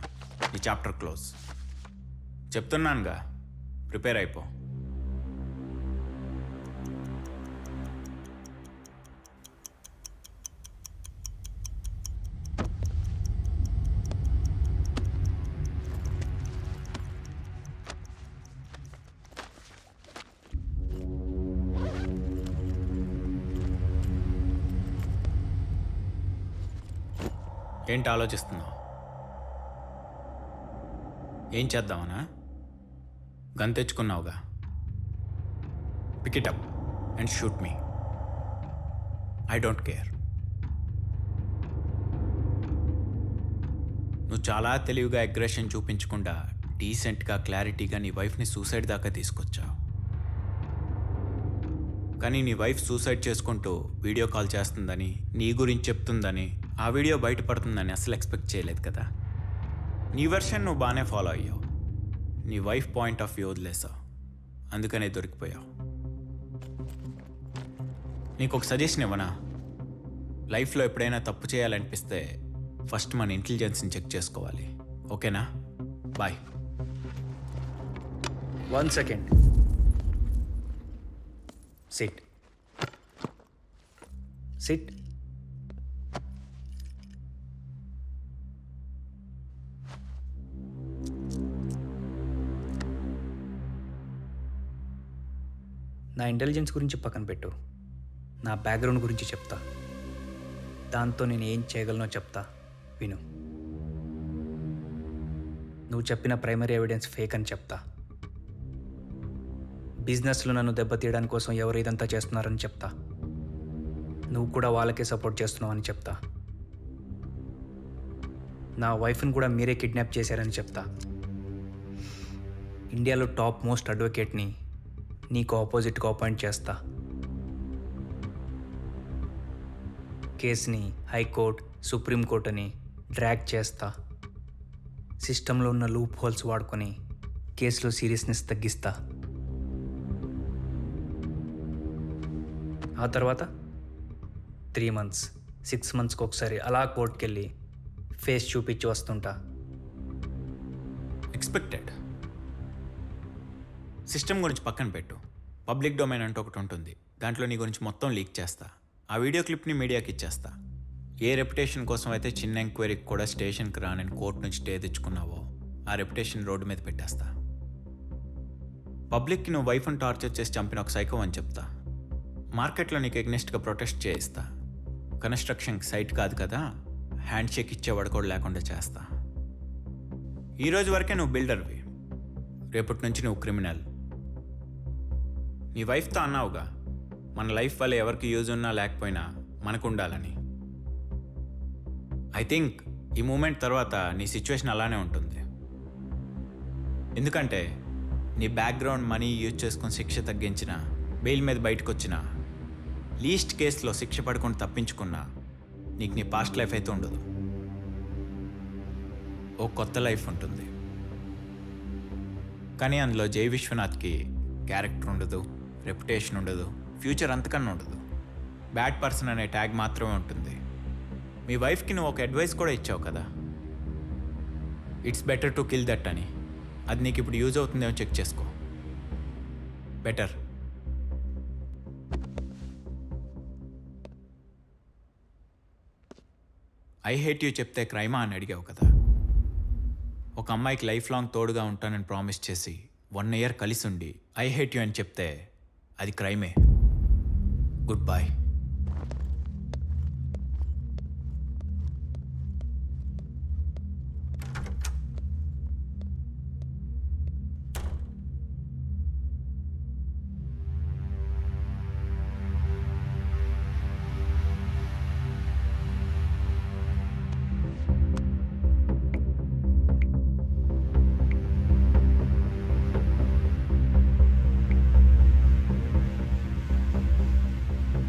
నీ చాప్టర్ క్లోజ్. చెప్తున్నానుగా, ప్రిపేర్ అయిపో. ఏంటి ఆలోచిస్తున్నావు? ఏం చేద్దామనా? గన్ తెచ్చుకున్నావుగా, pick it up and shoot me. I don't care. నువ్వు చాలా తెలివిగా అగ్రెషన్ చూపించకుండా డీసెంట్గా, క్లారిటీగా నీ వైఫ్ని సూసైడ్ దాకా తీసుకొచ్చావు. కానీ నీ వైఫ్ సూసైడ్ చేసుకుంటూ వీడియో కాల్ చేస్తుందని, నీ గురించి చెప్తుందని, ఆ వీడియో బయటపడుతుందని అసలు ఎక్స్పెక్ట్ చేయలేదు కదా. నీ వెర్షన్ నువ్వు బాగానే ఫాలో అయ్యావు, నీ వైఫ్ పాయింట్ ఆఫ్ వ్యూ వదిలేసావు, అందుకనే దొరికిపోయావు. నీకు ఒక సజెషన్ ఇవ్వనా? లైఫ్లో ఎప్పుడైనా తప్పు చేయాలనిపిస్తే ఫస్ట్ మన ఇంటెలిజెన్స్ని చెక్ చేసుకోవాలి. ఓకేనా? బాయ్. 1 second. Sit. నా ఇంటెలిజెన్స్ గురించి పక్కన పెట్టు, నా బ్యాక్గ్రౌండ్ గురించి చెప్తా. దాంతో నేను ఏం చేయగలనో చెప్తా, విను. నువ్వు చెప్పిన ప్రైమరీ ఎవిడెన్స్ ఫేక్ అని చెప్తా. బిజినెస్లో నన్ను దెబ్బతీయడానికి కోసం ఎవరు ఇదంతా చేస్తున్నారని చెప్తా. నువ్వు కూడా వాళ్ళకే సపోర్ట్ చేస్తున్నావు అని చెప్తా. నా వైఫ్ని కూడా మీరే కిడ్నాప్ చేశారని చెప్తా. ఇండియాలో టాప్ మోస్ట్ అడ్వకేట్ని నీకు ఆపోజిట్గా అపాయింట్ చేస్తా. కేసుని హైకోర్టు, సుప్రీంకోర్టు అని డ్రాగ్ చేస్తా. సిస్టంలో ఉన్న లూప్ హోల్స్ వాడుకొని కేసులో సీరియస్నెస్ తగ్గిస్తా. ఆ తర్వాత 3 months 6 monthsకి ఒకసారి అలా కోర్టుకి వెళ్ళి ఫేస్ చూపించి వస్తుంటా. ఎక్స్పెక్టెడ్. సిస్టమ్ గురించి పక్కన పెట్టు. పబ్లిక్ డొమైన్ అంటూ ఒకటి ఉంటుంది. దాంట్లో నీ గురించి మొత్తం లీక్ చేస్తా. ఆ వీడియో క్లిప్ని మీడియాకి ఇచ్చేస్తా. ఏ రెప్యుటేషన్ కోసం అయితే చిన్న ఎంక్వైరీకి కూడా స్టేషన్కి రానని కోర్టు నుంచి స్టే తెచ్చుకున్నావో ఆ రెప్యుటేషన్ రోడ్డు మీద పెట్టేస్తా. పబ్లిక్కి నువ్వు వైఫ్ని టార్చర్ చేసి చంపిన ఒక సైకో అని చెప్తా. మార్కెట్లో నీకు ఎగ్నెస్ట్గా ప్రొటెస్ట్ చేయిస్తా. కన్స్ట్రక్షన్కి సైట్ కాదు కదా, హ్యాండ్ షేక్ ఇచ్చేవాడు కూడా లేకుండా చేస్తా. ఈరోజు వరకే నువ్వు బిల్డర్వి, రేపటి నుంచి నువ్వు క్రిమినల్. నీ వైఫ్తో అన్నావుగా, మన లైఫ్ వల్ల ఎవరికి యూజ్ ఉన్నా లేకపోయినా మనకు ఉండాలని. ఐ థింక్ ఈ మూమెంట్ తర్వాత నీ సిచ్యువేషన్ అలానే ఉంటుంది. ఎందుకంటే నీ బ్యాక్గ్రౌండ్ మనీ యూజ్ చేసుకుని శిక్ష తగ్గించిన, బెయిల్ మీద బయటకు వచ్చిన, లీస్ట్ కేసులో శిక్ష పడుకొని తప్పించుకున్నా నీకు నీ పాస్ట్ లైఫ్ అయితే ఉండదు. ఓ కొత్త లైఫ్ ఉంటుంది. కానీ అందులో జై విశ్వనాథ్కి క్యారెక్టర్ ఉండదు, రెప్యుటేషన్ ఉండదు, ఫ్యూచర్ అంతకన్నా ఉండదు. బ్యాడ్ పర్సన్ అనే ట్యాగ్ మాత్రమే ఉంటుంది. మీ వైఫ్కి నువ్వు ఒక అడ్వైస్ కూడా ఇచ్చావు కదా, it's better to kill that అని. అది నీకు ఇప్పుడు యూజ్ అవుతుందేమో చెక్ చేసుకో. బెటర్. ఐ హేట్ యూ చెప్తే క్రైమా అని అడిగావు కదా. ఒక అమ్మాయికి లైఫ్ లాంగ్ తోడుగా ఉంటానని ప్రామిస్ చేసి 1 year కలిసి ఉండి ఐ హేట్ యూ అని చెప్తే అది క్రైమే. Goodbye.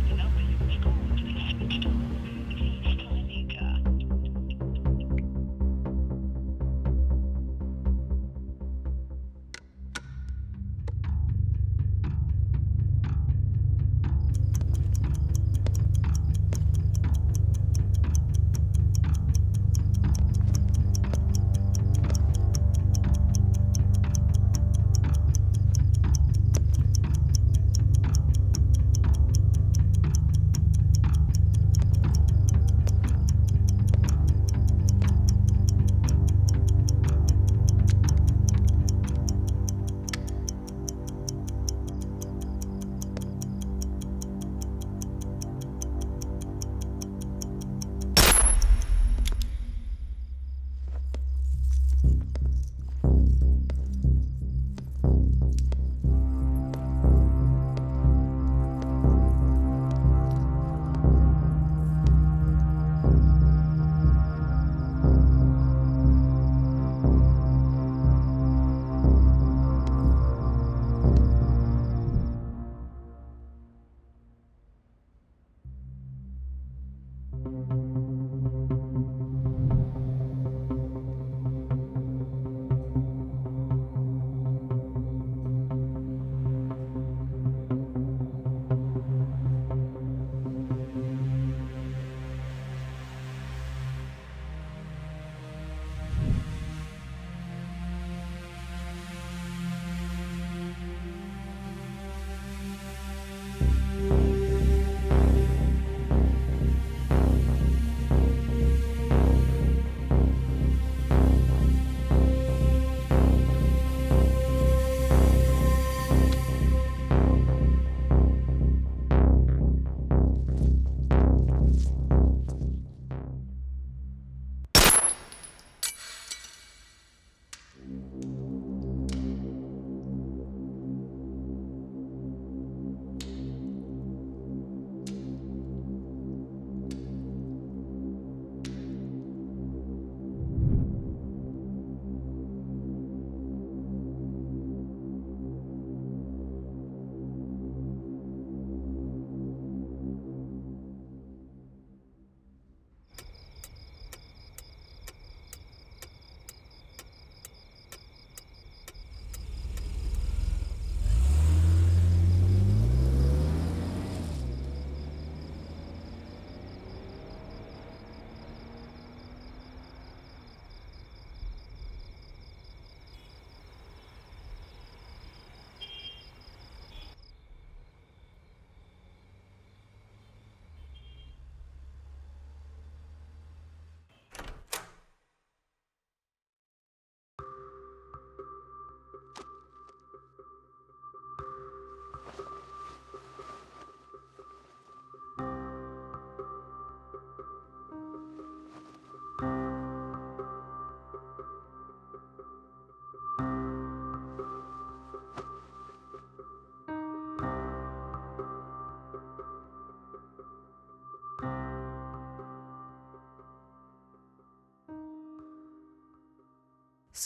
The number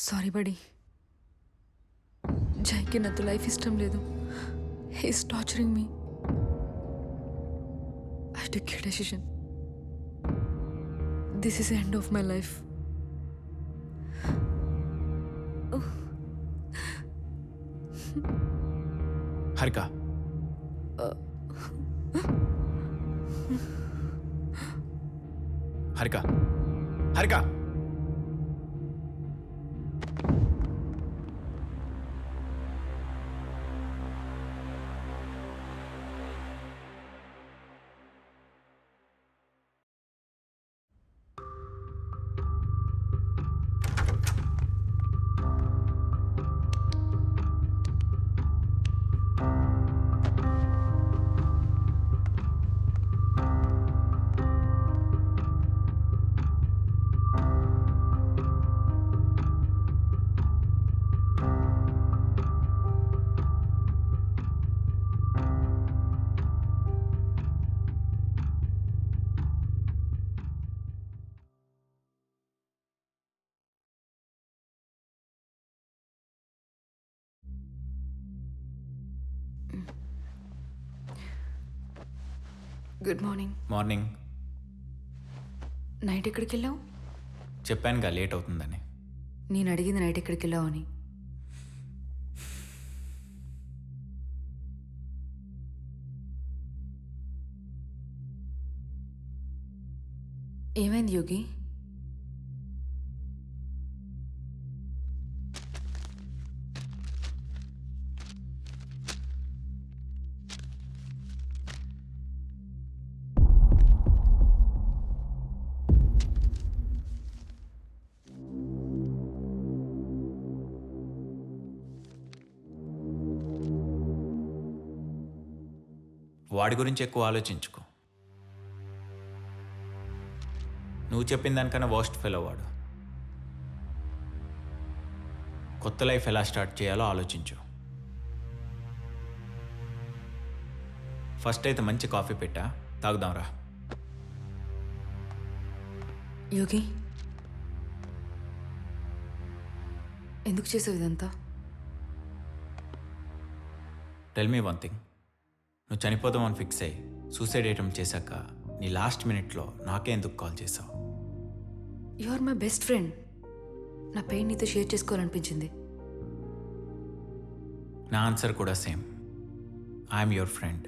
sorry buddy. జైకి నాతో లైఫ్ ఇష్టం లేదు. He's torturing me. I took you decision. This is end of my life. Harika, Harika, Harika. Good morning. Morning. Night ఎక్కడికి వెళ్ళావు? చెప్పానుగా లేట్ అవుతుందని. నేను అడిగింది నైట్ ఎక్కడికి వెళ్ళావు అని. ఏమైంది యోగి? వాడి గురించి ఎక్కువ ఆలోచించుకో. నువ్వు చెప్పిన దానికన్నా వర్స్ట్ ఫెలో వాడు. కొత్త లైఫ్ ఎలా స్టార్ట్ చేయాలో ఆలోచించు. ఫస్ట్ అయితే మంచి కాఫీ పెట్టా, తాగుదాంరా. యోగి, ఎందుకు చేసావు ఇదంతా? Tell me one thing. నువ్వు చనిపోదామని ఫిక్స్ అయ్యి సూసైడ్ అటెంప్ట్ చేశాక నీ లాస్ట్ మినిట్లో నాకే ఎందుకు కాల్ చేసావు? You are my best friend. నా పెయిన్ నీతో షేర్ చేసుకోవాలనిపించింది. నా ఆన్సర్ కూడా సేమ్. I'm your friend.